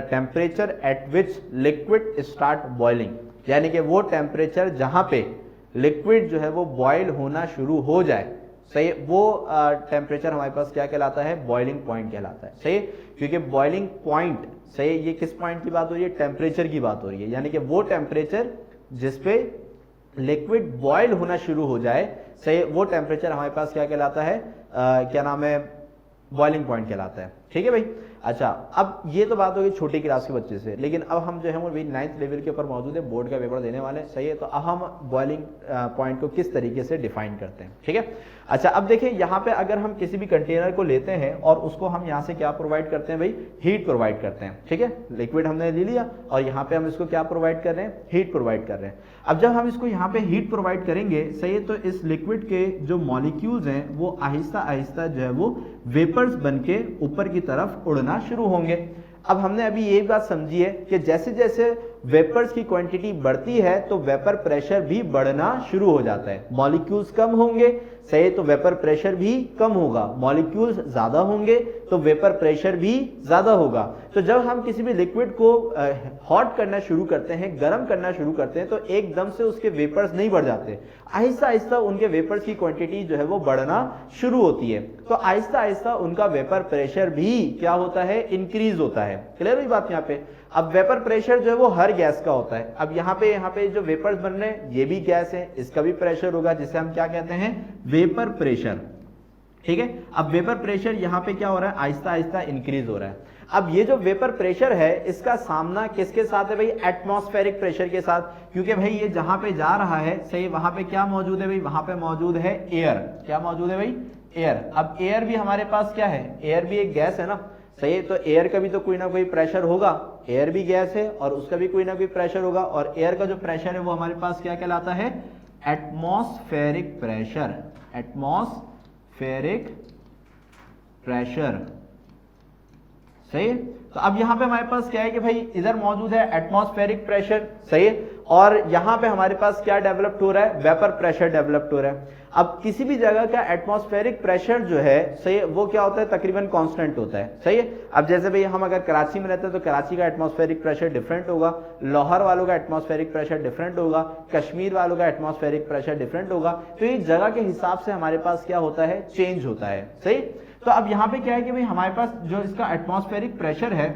temperature at which liquid start boiling, यानी कि वो टेम्परेचर जहां पे लिक्विड जो है वो बॉयल होना शुरू हो जाए, सही, वो टेम्परेचर हमारे पास क्या कहलाता है? बॉइलिंग पॉइंट कहलाता है, सही। क्योंकि बॉइलिंग पॉइंट, सही, ये किस पॉइंट की बात हो रही है? टेम्परेचर की बात हो रही है, यानी कि वो टेम्परेचर जिसपे लिक्विड बॉयल होना शुरू हो जाए, सही, वो टेम्परेचर हमारे पास क्या कहलाता है? क्या नाम है? बॉइलिंग पॉइंट कहलाता है, ठीक है भाई। अच्छा, अब ये तो बात होगी छोटी क्लास के बच्चे से, लेकिन अब हम जो है वो 9th लेवल के ऊपर मौजूद है, बोर्ड का पेपर देने वाले, सही है। तो अब हम बॉइलिंग पॉइंट को किस तरीके से डिफाइन करते हैं, ठीक है। अच्छा, अब देखिए यहाँ पे अगर हम किसी भी कंटेनर को लेते हैं और उसको हम यहाँ से क्या प्रोवाइड करते हैं भाई? हीट प्रोवाइड करते हैं, ठीक है। लिक्विड हमने ले लिया और यहाँ पे हम इसको क्या प्रोवाइड कर रहे हैं? हीट प्रोवाइड कर रहे हैं। अब जब हम इसको यहाँ पे हीट प्रोवाइड करेंगे, सही है, तो इस लिक्विड के जो मॉलिक्यूल्स हैं वो आहिस्ता आहिस्ता जो है वो वेपर्स बन के ऊपर की तरफ उड़ना शुरू होंगे। अब हमने अभी ये बात समझी है कि जैसे जैसे वेपर्स की क्वांटिटी बढ़ती है तो वेपर प्रेशर भी बढ़ना शुरू हो जाता है। मॉलिक्यूल्स कम होंगे, सही, तो वेपर प्रेशर भी कम होगा। मॉलिक्यूल्स ज्यादा होंगे तो वेपर प्रेशर भी ज्यादा होगा। तो जब हम किसी भी लिक्विड को हॉट करना शुरू करते हैं, गर्म करना शुरू करते हैं, तो एकदम से उसके वेपर्स नहीं बढ़ जाते, आहिस्ता आहिस्ता उनके वेपर्स की क्वांटिटी जो है वो बढ़ना शुरू होती है। तो आहिस्ता आहिस्ता उनका वेपर प्रेशर भी क्या होता है? इंक्रीज होता है। क्लियर हुई बात यहाँ पे? अब वेपर प्रेशर जो है वो हर गैस का होता है। अब यहाँ पे जो वेपर्स बन रहे हैं ये भी गैस है, इसका भी प्रेशर होगा, जिसे हम क्या कहते हैं? वेपर प्रेशर, ठीक है। अब वेपर प्रेशर यहाँ पे क्या हो रहा है? आहिस्ता आहिस्ता इंक्रीज हो रहा है। अब ये जो वेपर प्रेशर है इसका सामना किसके साथ है भाई? एटमॉस्फेरिक प्रेशर के साथ, क्योंकि भाई ये जहां पे जा रहा है, सही, वहां पे क्या मौजूद है भाई? वहां पे मौजूद है एयर। क्या मौजूद है भाई? एयर। अब एयर भी हमारे पास क्या है? एयर भी एक गैस है ना, सही, तो एयर का भी तो कोई ना कोई प्रेशर होगा। एयर भी गैस है और उसका भी कोई ना कोई प्रेशर होगा, और एयर का जो प्रेशर है वो हमारे पास क्या कहलाता है? Atmospheric pressure. एटमॉस्फेरिक प्रेशर, सही। तो अब यहां पे हमारे पास क्या है कि भाई इधर मौजूद है एटमॉस्फेरिक प्रेशर, सही, और यहां पे हमारे पास क्या डेवलप्ड हो रहा है? वेपर प्रेशर डेवलप्ड हो रहा है। अब किसी भी जगह का एटमॉस्फेरिक प्रेशर जो है, सही, वो क्या होता है? तकरीबन कांस्टेंट होता है, सही है। अब जैसे भाई हम अगर कराची में रहते हैं तो कराची का एटमॉस्फेरिक प्रेशर डिफरेंट होगा, लाहौर वालों का एटमॉस्फेरिक प्रेशर डिफरेंट होगा, कश्मीर वालों का एटमॉस्फेरिक प्रेशर डिफरेंट होगा। तो ये जगह के हिसाब से हमारे पास क्या होता है? चेंज होता है, सही। तो अब यहाँ पे क्या है कि भाई हमारे पास जो इसका एटमॉस्फेरिक प्रेशर है,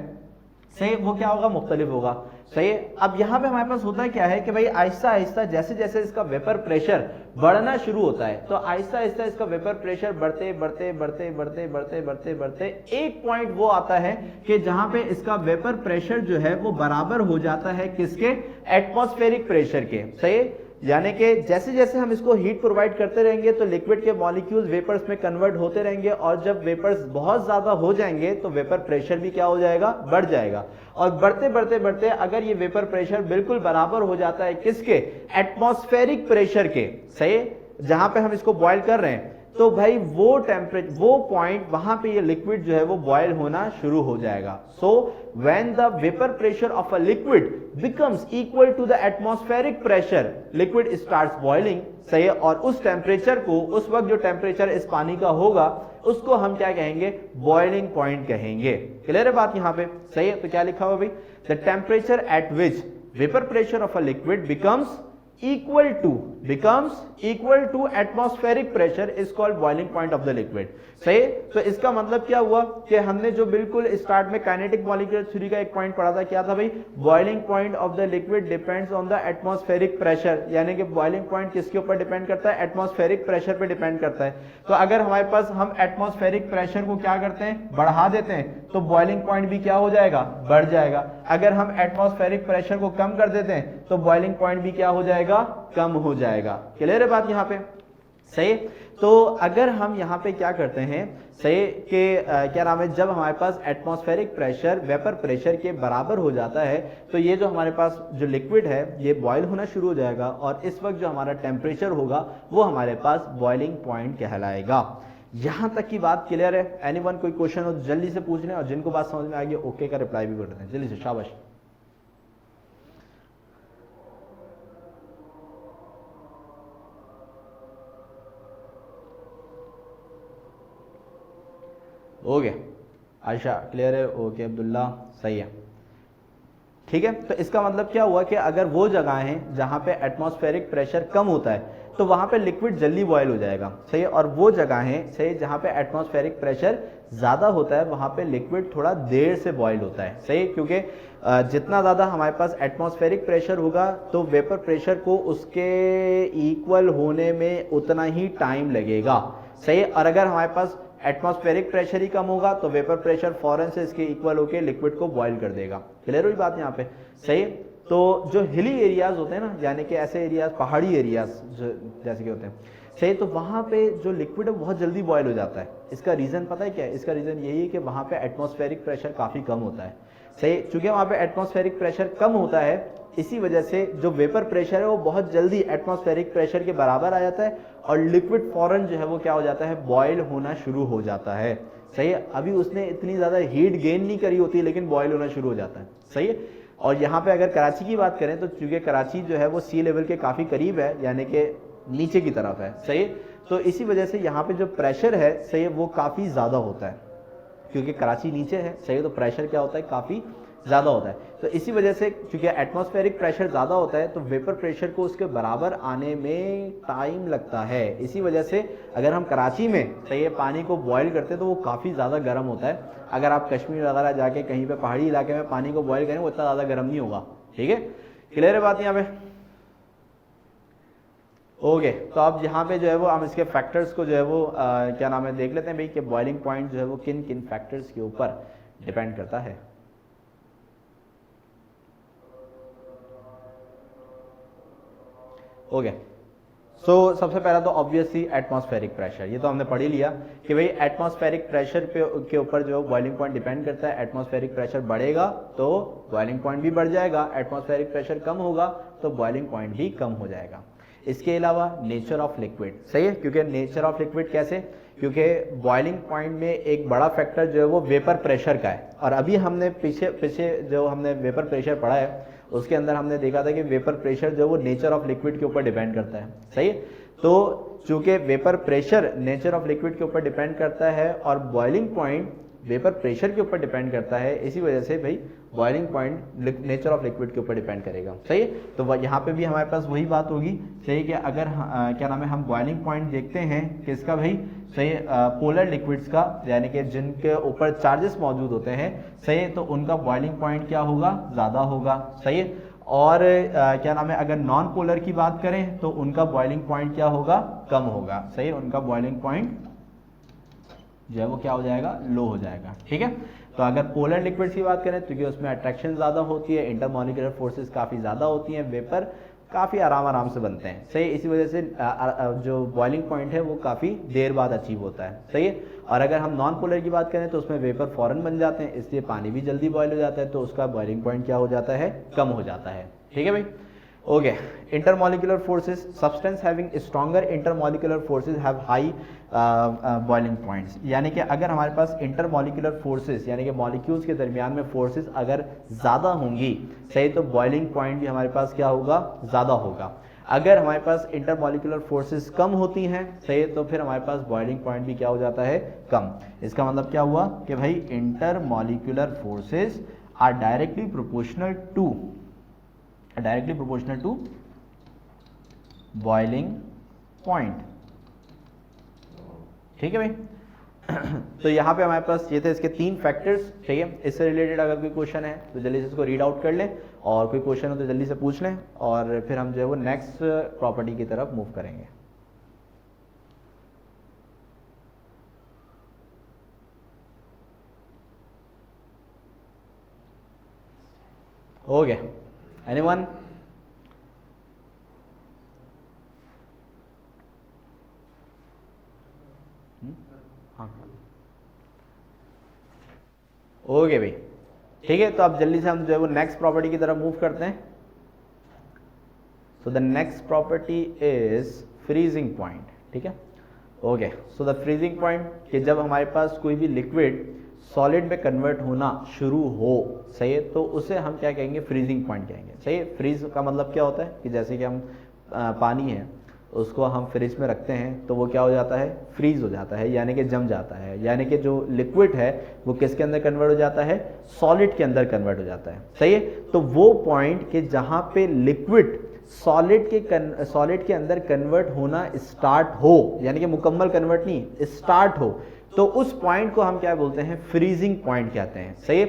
सही, वो क्या होगा? मुख्तलिफ होगा। सही है। अब यहाँ पे हमारे पास होता क्या है कि भाई आहिस्ता आहिस्ता जैसे जैसे इसका वेपर प्रेशर बढ़ना शुरू होता है, तो आहिस्ता आहिस्ता इसका वेपर प्रेशर बढ़ते बढ़ते बढ़ते बढ़ते बढ़ते बढ़ते बढ़ते एक पॉइंट वो आता है कि जहां पे इसका वेपर प्रेशर जो है वो बराबर हो जाता है किसके, एटमॉस्फेरिक प्रेशर के। सही, यानी कि जैसे जैसे हम इसको हीट प्रोवाइड करते रहेंगे तो लिक्विड के मॉलिक्यूल्स वेपर्स में कन्वर्ट होते रहेंगे, और जब वेपर्स बहुत ज्यादा हो जाएंगे तो वेपर प्रेशर भी क्या हो जाएगा, बढ़ जाएगा। और बढ़ते बढ़ते बढ़ते अगर ये वेपर प्रेशर बिल्कुल बराबर हो जाता है किसके, एटमॉस्फेरिक प्रेशर के, सही, जहां पे हम इसको बॉयल कर रहे हैं, तो भाई वो टेम्परेचर, वो पॉइंट, वहां पे ये लिक्विड जो है वो बॉयल होना शुरू हो जाएगा। So when the vapour pressure of a liquid becomes equal to the atmospheric pressure, liquid starts boiling. सही, और उस टेम्परेचर को, उस वक्त जो टेम्परेचर इस पानी का होगा उसको हम क्या कहेंगे, बॉइलिंग पॉइंट कहेंगे। क्लियर है बात यहाँ पे? सही है। तो क्या लिखा हुआ भाई, the temperature at which vapour pressure of a liquid becomes equal to atmospheric pressure is called boiling point of the liquid। सही। तो इसका मतलब क्या हुआ कि हमने जो बिल्कुल स्टार्ट में काइनेटिक मॉलिक्यूलर थ्योरी का एक पॉइंट पढ़ा था, क्या था भाई, boiling point of the liquid depends on the atmospheric pressure, यानी कि बॉइलिंग पॉइंट किसके ऊपर डिपेंड करता है, एटमॉस्फेरिक प्रेशर पे डिपेंड करता है। तो अगर हमारे पास हम एटमॉस्फेरिक प्रेशर को क्या करते हैं, बढ़ा देते हैं, तो बॉइलिंग पॉइंट भी क्या हो जाएगा, बढ़ जाएगा। अगर हम एटमॉस्फेरिक प्रेशर को कम कर देते हैं तो बॉइलिंग पॉइंट भी क्या हो जाएगा, कम हो जाएगा। क्लियर है बात यहाँ पे? सही। तो अगर हम यहाँ पे क्या करते हैं, सही, कि क्या नाम है, जब हमारे पास एटमॉस्फेरिक प्रेशर वेपर प्रेशर के बराबर हो जाता है तो ये जो हमारे पास जो लिक्विड है ये बॉयल होना शुरू हो जाएगा, और इस वक्त जो हमारा टेम्परेचर होगा वो हमारे पास बॉइलिंग पॉइंट कहलाएगा। यहां तक की बात क्लियर है? एनीवन कोई क्वेश्चन हो जल्दी से पूछ लें, और जिनको बात समझ में आ गई ओके का रिप्लाई भी कर दें जल्दी से, शाबाश। ओके आयशा क्लियर है, ओके अब्दुल्ला सही है, ठीक है। तो इसका मतलब क्या हुआ कि अगर वो जगह हैं जहां पे एटमॉस्फेरिक प्रेशर कम होता है तो वहां पे लिक्विड जल्दी बॉयल हो जाएगा, सही है, और वो जगह है, सही, जहां पे एटमॉस्फेरिक प्रेशर ज्यादा होता है वहां पे लिक्विड थोड़ा देर से बॉयल होता है, सही, क्योंकि जितना ज्यादा हमारे पास एटमॉस्फेरिक प्रेशर होगा तो वेपर प्रेशर को उसके इक्वल होने में उतना ही टाइम लगेगा, सही। और अगर हमारे पास एटमॉस्फेरिक प्रेशर ही कम होगा तो वेपर प्रेशर फौरन से इसके इक्वल होकर लिक्विड को बॉयल कर देगा। क्लियर हुई बात यहाँ पे? सही। तो जो हिली एरियाज होते हैं ना, यानी कि ऐसे एरियाज, पहाड़ी एरियाज जैसे कि होते हैं, सही, तो वहां पे जो लिक्विड है बहुत जल्दी बॉयल हो जाता है। इसका रीजन पता है क्या है? इसका रीजन यही है कि वहां पे एटमॉस्फेरिक प्रेशर काफी कम होता है, सही। चूंकि वहां पे एटमॉस्फेरिक प्रेशर कम होता है इसी वजह से जो वेपर प्रेशर है वो बहुत जल्दी एटमॉस्फेरिक प्रेशर के बराबर आ जाता है, और लिक्विड फौरन जो है वो क्या हो जाता है, बॉयल होना शुरू हो जाता है, सही है। अभी उसने इतनी ज्यादा हीट गेन नहीं करी होती लेकिन बॉयल होना शुरू हो जाता है, सही है। और यहाँ पे अगर कराची की बात करें तो चूंकि कराची जो है वो सी लेवल के काफी करीब है, यानी कि नीचे की तरफ है, सही, तो इसी वजह से यहाँ पे जो प्रेशर है, सही है, वो काफी ज्यादा होता है, क्योंकि कराची नीचे है, सही, तो प्रेशर क्या होता है, काफी ज्यादा होता है। तो इसी वजह से क्योंकि एटमॉस्फेरिक प्रेशर ज्यादा होता है तो वेपर प्रेशर को उसके बराबर आने में टाइम लगता है। इसी वजह से अगर हम कराची में, सही है, पानी को बॉयल करते हैं तो वो काफी ज्यादा गर्म होता है। अगर आप कश्मीर वगैरह जाके कहीं पे पहाड़ी इलाके में पानी को बॉयल करें वो इतना ज्यादा गर्म नहीं होगा, ठीक है। क्लियर है बात यहाँ पे? ओके। तो अब यहाँ पे जो है वो हम इसके फैक्टर्स को जो है वो क्या नाम है देख लेते हैं भाई, कि बॉइलिंग पॉइंट जो है वो किन किन फैक्टर्स के ऊपर डिपेंड करता है। ओके। सो सबसे पहला तो ऑब्वियसली एटमॉस्फेरिक प्रेशर, ये तो हमने पढ़ ही लिया कि भाई एटमॉस्फेरिक प्रेशर के ऊपर जो बॉइलिंग पॉइंट डिपेंड करता है। एटमॉस्फेरिक प्रेशर बढ़ेगा तो बॉइलिंग पॉइंट भी बढ़ जाएगा, एटमॉस्फेरिक प्रेशर कम होगा तो बॉइलिंग पॉइंट भी कम हो जाएगा। इसके अलावा नेचर ऑफ लिक्विड, सही है, क्योंकि नेचर ऑफ लिक्विड कैसे, क्योंकि बॉइलिंग पॉइंट में एक बड़ा फैक्टर जो है वो वेपर प्रेशर का है, और अभी हमने पीछे जो हमने वेपर प्रेशर पढ़ा है उसके अंदर हमने देखा था कि वेपर प्रेशर जो वो नेचर ऑफ लिक्विड के ऊपर डिपेंड करता है, सही है। तो चूंकि vapour pressure nature of liquid के ऊपर डिपेंड करता है और बॉइलिंग पॉइंट वेपर प्रेशर के ऊपर डिपेंड करता है, इसी वजह से भाई boiling point nature of liquid के ऊपर डिपेंड करेगा। सही है, तो यहाँ पे भी हमारे पास वही बात होगी। सही है कि अगर क्या नाम है हम बॉइलिंग पॉइंट देखते हैं किसका भाई, सही पोलर लिक्विड्स का, यानी कि जिनके ऊपर चार्जेस मौजूद होते हैं, सही है, तो उनका बॉइलिंग पॉइंट क्या होगा, ज़्यादा होगा। सही है, और क्या नाम है अगर नॉन पोलर की बात करें तो उनका बॉइलिंग पॉइंट क्या होगा, कम होगा। सही है, उनका बॉइलिंग पॉइंट जो है वो क्या हो जाएगा, लो हो जाएगा। ठीक है, तो अगर पोलर लिक्विड्स की बात करें तो क्योंकि उसमें अट्रैक्शन ज़्यादा होती है, इंटरमॉलिक्यूलर फोर्सेस काफ़ी ज़्यादा होती हैं, वेपर काफ़ी आराम से बनते हैं। सही, इसी वजह से जो बॉइलिंग पॉइंट है वो काफ़ी देर बाद अचीव होता है। सही है, और अगर हम नॉन पोलर की बात करें तो उसमें वेपर फौरन बन जाते हैं, इसलिए पानी भी जल्दी बॉयल हो जाता है, तो उसका बॉइलिंग पॉइंट क्या हो जाता है, कम हो जाता है। ठीक है भाई, okay. Intermolecular forces, substance having stronger intermolecular forces have high boiling points, यानी कि अगर हमारे पास इंटरमॉलिक्यूलर फोर्सेस यानी कि मॉलिक्यूल्स के दरमियान में फोर्सेस अगर ज़्यादा होंगी, सही, तो बॉइलिंग पॉइंट भी हमारे पास क्या होगा, ज़्यादा होगा। अगर हमारे पास इंटरमॉलिक्यूलर फोर्सेस कम होती हैं, सही, तो फिर हमारे पास बॉइलिंग पॉइंट भी क्या हो जाता है, कम। इसका मतलब क्या हुआ कि भाई intermolecular forces are directly proportional to boiling point. ठीक है भाई, तो यहाँ पे हमारे पास ये थे इसके 3 फैक्टर्स। ठीक है, इससे रिलेटेड अगर कोई क्वेश्चन है तो जल्दी से इसको रीड आउट कर लें, और कोई क्वेश्चन हो तो जल्दी से पूछ लें, और फिर हम जो है वो नेक्स्ट प्रॉपर्टी की तरफ मूव करेंगे। हो गया, एनीवन? हाँ, ओके भाई, ठीक है, तो अब जल्दी से हम जो है वो नेक्स्ट प्रॉपर्टी की तरफ मूव करते हैं। So the next property is freezing point. ठीक है, okay. So the freezing point कि जब हमारे पास कोई भी लिक्विड सॉलिड में कन्वर्ट होना शुरू हो, सही है, तो उसे हम क्या कहेंगे, फ्रीजिंग पॉइंट कहेंगे। सही है, फ्रीज का मतलब क्या होता है कि जैसे कि हम पानी है उसको हम फ्रिज में रखते हैं तो वो क्या हो जाता है, फ्रीज हो जाता है, यानी कि जम जाता है, यानी कि जो लिक्विड है वो किसके अंदर कन्वर्ट हो जाता है, सॉलिड के अंदर कन्वर्ट हो जाता है। सही है, तो वो पॉइंट कि जहां पे लिक्विड सॉलिड के अंदर कन्वर्ट होना स्टार्ट हो, यानी कि मुकम्मल कन्वर्ट नहीं, स्टार्ट हो, तो उस पॉइंट को हम क्या बोलते हैं, फ्रीजिंग पॉइंट कहते हैं। सही है,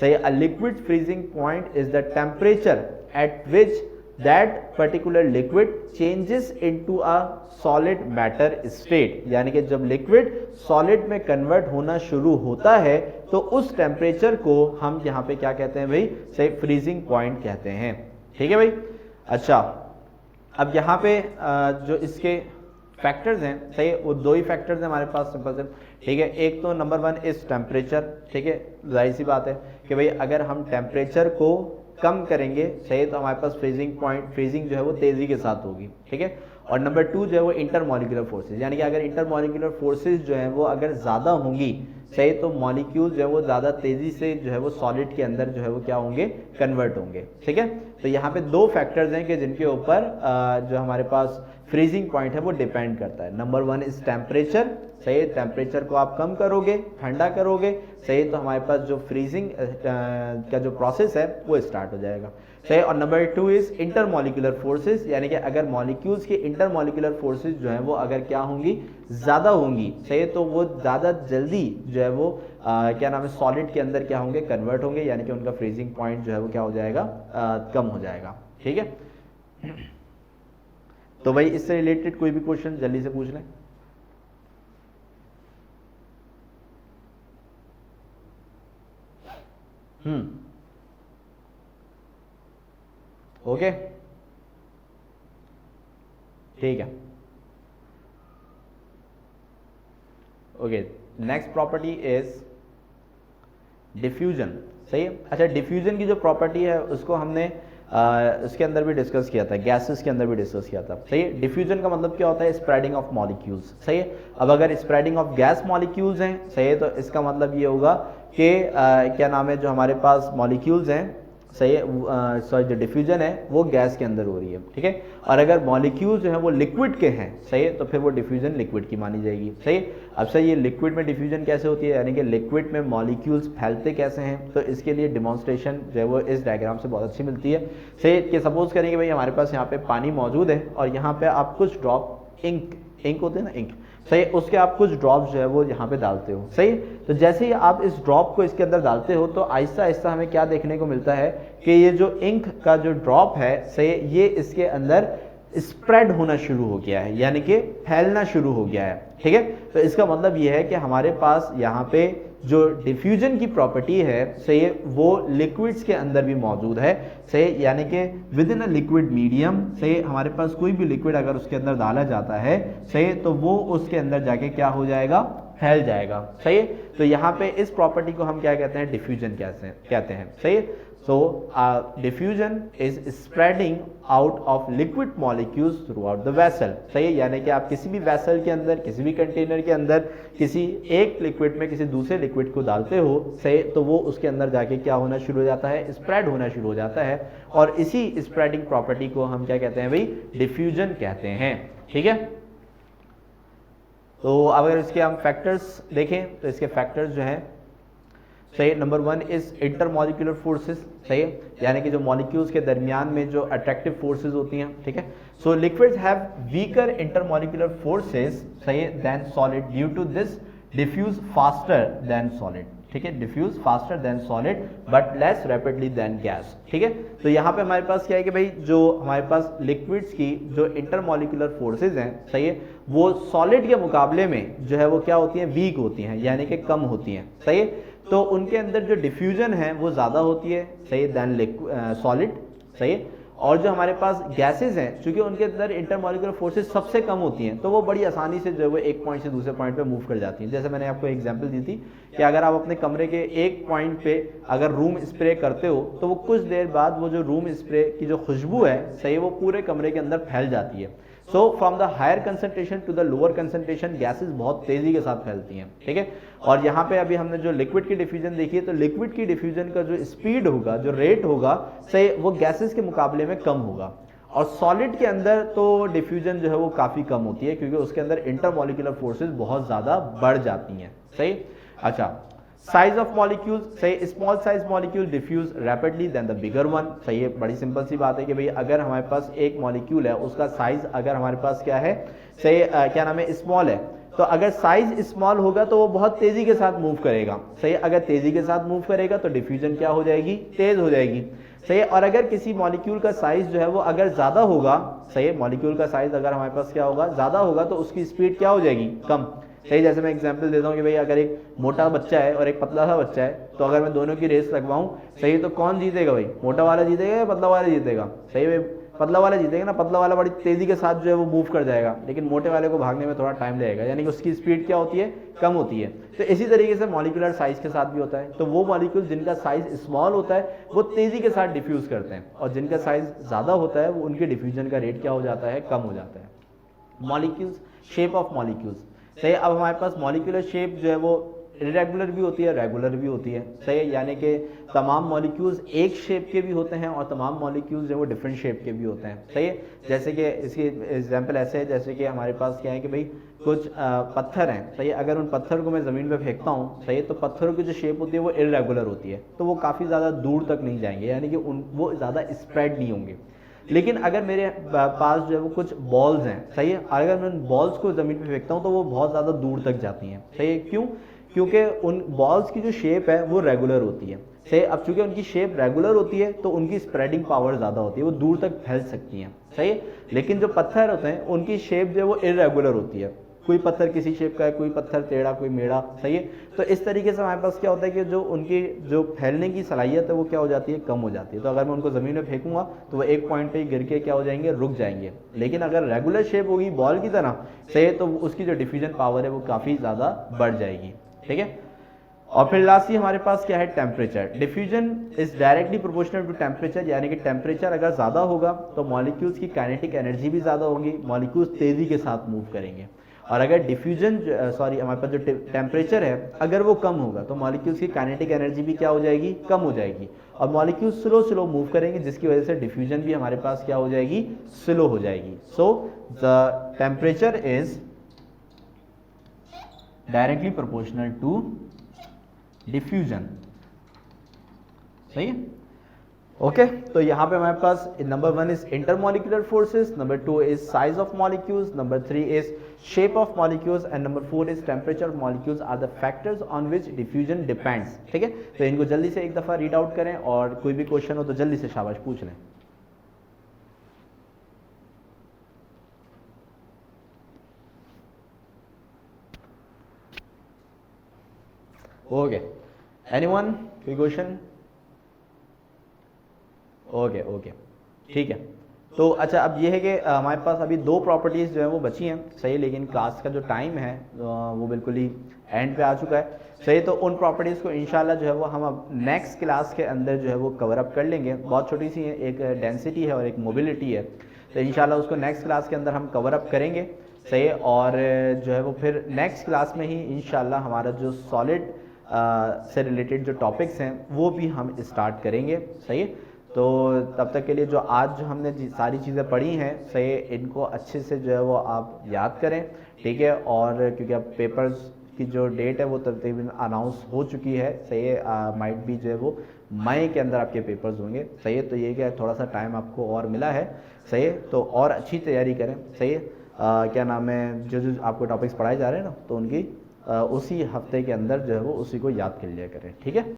सही। A liquid freezing point is the temperature at which that particular liquid changes into a solid matter state, यानी कि जब लिक्विड सॉलिड में कन्वर्ट होना शुरू होता है तो उस टेम्परेचर को हम यहाँ पे क्या कहते हैं भाई, सही, फ्रीजिंग पॉइंट कहते हैं। ठीक है भाई, अच्छा। अब यहाँ पे जो इसके फैक्टर्स हैं, सही, वो 2 ही फैक्टर्स हैं हमारे पास, सिंपल से। ठीक है, एक तो नंबर 1 इज टेम्परेचर। ठीक है, जाहिर सी बात है कि भाई अगर हम टेम्परेचर को कम करेंगे, सही, तो हमारे पास फ्रीजिंग जो है वो तेजी के साथ होगी। ठीक है, और नंबर 2 जो है वो इंटरमॉलिक्यूलर फोर्सेज, यानी कि अगर इंटरमॉलिक्यूलर फोर्सेज जो है वो अगर ज़्यादा होंगी, सही, तो मॉलिक्यूल जो है वो ज़्यादा तेज़ी से जो है वो सॉलिड के अंदर जो है वो क्या होंगे, कन्वर्ट होंगे। ठीक है, तो यहाँ पे 2 फैक्टर्स हैं कि जिनके ऊपर जो हमारे पास फ्रीजिंग पॉइंट है वो डिपेंड करता है। Number 1 is temperature. सही, टेम्परेचर को आप कम करोगे, ठंडा करोगे, सही, तो हमारे पास जो फ्रीजिंग का जो प्रोसेस है वो स्टार्ट हो जाएगा। सही, और नंबर 2 इज इंटरमॉलिक्यूलर फोर्सेस, यानी कि अगर मॉलिक्यूल्स के इंटरमॉलिक्यूलर फोर्सेस जो है वो अगर क्या होंगी, ज़्यादा होंगी, सही, तो वो ज़्यादा जल्दी जो है वो क्या नाम है, सॉलिड के अंदर क्या होंगे, कन्वर्ट होंगे, यानी कि उनका फ्रीजिंग पॉइंट जो है वो क्या हो जाएगा, कम हो जाएगा। ठीक है, तो भाई इससे रिलेटेड कोई भी क्वेश्चन जल्दी से पूछ लें। ओके, ठीक है, okay. Next property is diffusion. सही है, अच्छा, डिफ्यूजन की जो प्रॉपर्टी है उसको हमने इसके अंदर भी डिस्कस किया था, गैसेस के अंदर भी डिस्कस किया था। सही है, डिफ्यूजन का मतलब क्या होता है, स्प्रेडिंग ऑफ मॉलिक्यूल्स। सही है, अब अगर स्प्रेडिंग ऑफ गैस मॉलिक्यूल्स हैं, सही है, तो इसका मतलब ये होगा कि क्या नाम है, जो हमारे पास मॉलिक्यूल्स हैं, सही है, सॉरी जो डिफ्यूजन है वो गैस के अंदर हो रही है, ठीक है। और अगर मॉलिक्यूल जो है वो लिक्विड के हैं, सही है, तो फिर वो डिफ्यूजन लिक्विड की मानी जाएगी, सही है। अब सही ये लिक्विड में डिफ्यूजन कैसे होती है, यानी कि लिक्विड में मॉलिक्यूल्स फैलते कैसे हैं, तो इसके लिए डिमॉन्स्ट्रेशन जो है वो इस डायग्राम से बहुत अच्छी मिलती है। सही कि सपोज करें कि भाई हमारे पास यहाँ पे पानी मौजूद है और यहाँ पे आप कुछ ड्रॉप इंक होते हैं ना, इंक, सही, उसके आप कुछ ड्रॉप्स जो है वो यहाँ पे डालते हो, सही। तो जैसे ही आप इस ड्रॉप को इसके अंदर डालते हो तो आहिस्ता आहिस्ता हमें क्या देखने को मिलता है कि ये जो इंक का जो ड्रॉप है, सही, ये इसके अंदर स्प्रेड होना शुरू हो गया है, यानी कि फैलना शुरू हो गया है, ठीक है। तो इसका मतलब ये है कि हमारे पास यहाँ पे जो डिफ्यूजन की प्रॉपर्टी है, सही, वो लिक्विड्स के अंदर भी मौजूद है, सही, यानी कि with in a liquid medium, सही, हमारे पास कोई भी लिक्विड अगर उसके अंदर डाला जाता है, सही, तो वो उसके अंदर जाके क्या हो जाएगा, फैल जाएगा, सही। तो यहाँ पे इस प्रॉपर्टी को हम क्या कहते हैं, डिफ्यूजन कहते हैं, सही। So diffusion is spreading out of liquid molecules throughout the vessel, सही है, यानी कि आप किसी भी वेसल के अंदर, किसी भी कंटेनर के अंदर किसी एक लिक्विड में किसी दूसरे लिक्विड को डालते हो, सही, तो वो उसके अंदर जाके क्या होना शुरू हो जाता है, स्प्रेड होना शुरू हो जाता है। और इसी स्प्रेडिंग प्रॉपर्टी को हम क्या कहते हैं भाई, डिफ्यूजन कहते हैं, ठीक है। तो अगर इसके हम फैक्टर्स देखें तो इसके फैक्टर्स जो हैं, सही, नंबर 1 इज इंटरमॉलिक्यूलर फोर्सेस, सही है, यानी कि जो मॉलिक्यूल्स के दरमियान में जो अट्रैक्टिव फोर्सेस होती हैं, ठीक है। So liquids have weaker intermolecular forces, सही है, than solid, due to this diffuse faster than solid, ठीक है, diffuse faster than solid but less rapidly than gas, ठीक है। तो यहाँ पे हमारे पास क्या है कि भाई जो हमारे पास लिक्विड्स की जो इंटरमॉलिक्यूलर फोर्सेज हैं, सही है, वो सॉलिड के मुकाबले में जो है वो क्या होती हैं, वीक होती हैं, यानी कि कम होती हैं, सही है। तो उनके अंदर जो डिफ्यूजन है वो ज़्यादा होती है, सही, देन सॉलिड, सही। और जो हमारे पास गैसेज हैं, चूंकि उनके अंदर इंटरमॉलिक्यूलर फोर्सेस सबसे कम होती हैं, तो वो बड़ी आसानी से जो है वो एक पॉइंट से दूसरे पॉइंट पे मूव कर जाती हैं। जैसे मैंने आपको एग्जांपल दी थी कि अगर आप अपने कमरे के एक पॉइंट पे अगर रूम स्प्रे करते हो तो वो कुछ देर बाद वो जो रूम स्प्रे की जो खुशबू है, सही, वो पूरे कमरे के अंदर फैल जाती है। So from the higher concentration to the lower concentration gases बहुत तेजी के साथ फैलती हैं, ठीक है। और यहाँ पे अभी हमने जो लिक्विड की डिफ्यूजन देखी है, तो लिक्विड की डिफ्यूजन का जो स्पीड होगा, जो रेट होगा, सही, वो गैसेस के मुकाबले में कम होगा। और सॉलिड के अंदर तो डिफ्यूजन जो है वो काफ़ी कम होती है, क्योंकि उसके अंदर इंटरमॉलिक्यूलर फोर्सेज बहुत ज़्यादा बढ़ जाती हैं, सही। अच्छा, साइज ऑफ मॉलिक्यूल्स, सही, small size molecule diffuse rapidly than the bigger one, सही है। बड़ी सिंपल सी बात है कि भाई अगर हमारे पास एक मॉलिक्यूल है, उसका साइज अगर हमारे पास क्या है, सही, क्या नाम है, स्मॉल है, तो अगर साइज स्मॉल होगा तो वो बहुत तेजी के साथ मूव करेगा, सही। अगर तेजी के साथ मूव करेगा तो डिफ्यूजन क्या हो जाएगी, तेज हो जाएगी, सही। और अगर किसी मॉलिक्यूल का साइज जो है वो अगर ज्यादा होगा, सही, मॉलिक्यूल का साइज अगर हमारे पास क्या होगा, ज्यादा होगा, तो उसकी स्पीड क्या हो जाएगी, कम, सही। जैसे मैं एग्जांपल देता हूँ कि भाई अगर एक मोटा बच्चा है और एक पतला सा बच्चा है, तो अगर मैं दोनों की रेस लगवाऊं, सही, तो कौन जीतेगा भाई, मोटा वाला जीतेगा या पतला वाला जीतेगा, सही भाई, पतला वाला जीतेगा ना। पतला वाला बड़ी तेजी के साथ जो है वो मूव कर जाएगा, लेकिन मोटे वाले को भागने में थोड़ा टाइम लगेगा, यानी कि उसकी स्पीड क्या होती है, कम होती है। तो इसी तरीके से मॉलिक्यूलर साइज के साथ भी होता है। तो वो मॉलिक्यूल जिनका साइज स्मॉल होता है वो तेजी के साथ डिफ्यूज करते हैं, और जिनका साइज ज़्यादा होता है वो उनके डिफ्यूजन का रेट क्या हो जाता है, कम हो जाता है। मॉलिक्यूल्स, शेप ऑफ मॉलिक्यूल्स, सही। अब हमारे पास मॉलिक्यूलर शेप जो है वो इरेगुलर भी होती है, रेगुलर भी होती है, सही, यानी कि तमाम मॉलिक्यूल्स एक शेप के भी होते हैं और तमाम मॉलिक्यूल्स जो है वो डिफरेंट शेप के भी होते हैं, सही है। जैसे कि इसकी एग्जांपल ऐसे है, जैसे कि हमारे पास क्या है कि भाई कुछ पत्थर हैं, सही, अगर उन पत्थर को मैं ज़मीन पे फेंकता हूँ, सही, तो पत्थरों की जो शेप होती है वो इरेगुलर होती है, तो वो काफ़ी ज़्यादा दूर तक नहीं जाएंगे, यानी कि वो ज़्यादा स्प्रेड नहीं होंगे। लेकिन अगर मेरे पास जो है वो कुछ बॉल्स हैं, सही है, अगर मैं उन बॉल्स को ज़मीन पे फेंकता हूँ तो वो बहुत ज़्यादा दूर तक जाती हैं, सही है। क्यों? क्योंकि उन बॉल्स की जो शेप है वो रेगुलर होती है, सही। अब चूंकि उनकी शेप रेगुलर होती है तो उनकी स्प्रेडिंग पावर ज़्यादा होती है, वो दूर तक फैल सकती हैं, सही। लेकिन जो पत्थर होते हैं उनकी शेप जो है वो इरेगुलर होती है, कोई पत्थर किसी शेप का है, कोई पत्थर टेढ़ा, कोई मेढ़ा, सही है। तो इस तरीके से हमारे पास क्या होता है कि जो उनकी जो फैलने की सलाहियत है वो क्या हो जाती है, कम हो जाती है। तो अगर मैं उनको ज़मीन में फेंकूंगा तो वो एक पॉइंट पे ही गिर के क्या हो जाएंगे, रुक जाएंगे। लेकिन अगर रेगुलर शेप होगी बॉल की तरह, सही, तो उसकी जो डिफ्यूजन पावर है वो काफ़ी ज़्यादा बढ़ जाएगी, ठीक है। और फिर लास्टली हमारे पास क्या है, temperature. Diffusion is directly proportional to temperature, यानी कि टेम्परेचर अगर ज़्यादा होगा तो मॉलिक्यूल्स की काइनेटिक एनर्जी भी ज़्यादा होगी, मॉलिक्यूल्स तेज़ी के साथ मूव करेंगे। और अगर डिफ्यूजन सॉरी हमारे पास जो टेम्परेचर है अगर वो कम होगा तो मॉलिक्यूल्स की काइनेटिक एनर्जी भी क्या हो जाएगी, कम हो जाएगी, और मॉलिक्यूल्स स्लो स्लो मूव करेंगे जिसकी वजह से डिफ्यूजन भी हमारे पास क्या हो जाएगी, स्लो हो जाएगी। So the temperature is directly proportional to diffusion. सही है, ओके तो यहाँ पे हमारे पास number 1 is intermolecular forces, number 2 is size of molecules, number 3 is shape of molecules and number 4 is temperature of molecules are the factors on which diffusion depends. ठीक है, तो इनको जल्दी से एक दफा रीड आउट करें और कोई भी क्वेश्चन हो तो जल्दी से शाबाश पूछ लें। ओके, एनीवन, कोई क्वेश्चन? ओके ओके ठीक है। तो अच्छा अब ये है कि हमारे पास अभी 2 प्रॉपर्टीज़ जो है वो बची हैं, सही, लेकिन क्लास का जो टाइम है वो बिल्कुल ही एंड पे आ चुका है, सही। तो उन प्रॉपर्टीज़ को इंशाल्लाह जो है वो हम अब नेक्स्ट क्लास के अंदर जो है वो कवर अप कर लेंगे। बहुत छोटी सी है, एक डेंसिटी है और एक मोबिलिटी है, तो इंशाल्लाह उसको नेक्स्ट क्लास के अंदर हम कवर अप करेंगे, सही। और जो है वो फिर नेक्स्ट क्लास में ही इंशाल्लाह हमारा जो सॉलिड से रिलेटेड जो टॉपिक्स हैं वो भी हम स्टार्ट करेंगे, सही। तो तब तक के लिए जो आज जो हमने सारी चीज़ें पढ़ी हैं, सही, इनको अच्छे से जो है वो आप याद करें, ठीक है। और क्योंकि अब पेपर्स की जो डेट है वो तकरीबन अनाउंस हो चुकी है, सही है, माइट भी जो है वो मई के अंदर आपके पेपर्स होंगे, सही है। तो ये क्या थोड़ा सा टाइम आपको और मिला है, सही है, तो और अच्छी तैयारी करें, सही है। क्या नाम है, जो जो आपको टॉपिक्स पढ़ाए जा रहे हैं ना, तो उनकी उसी हफ्ते के अंदर जो है वो उसी को याद कर लिया करें, ठीक है।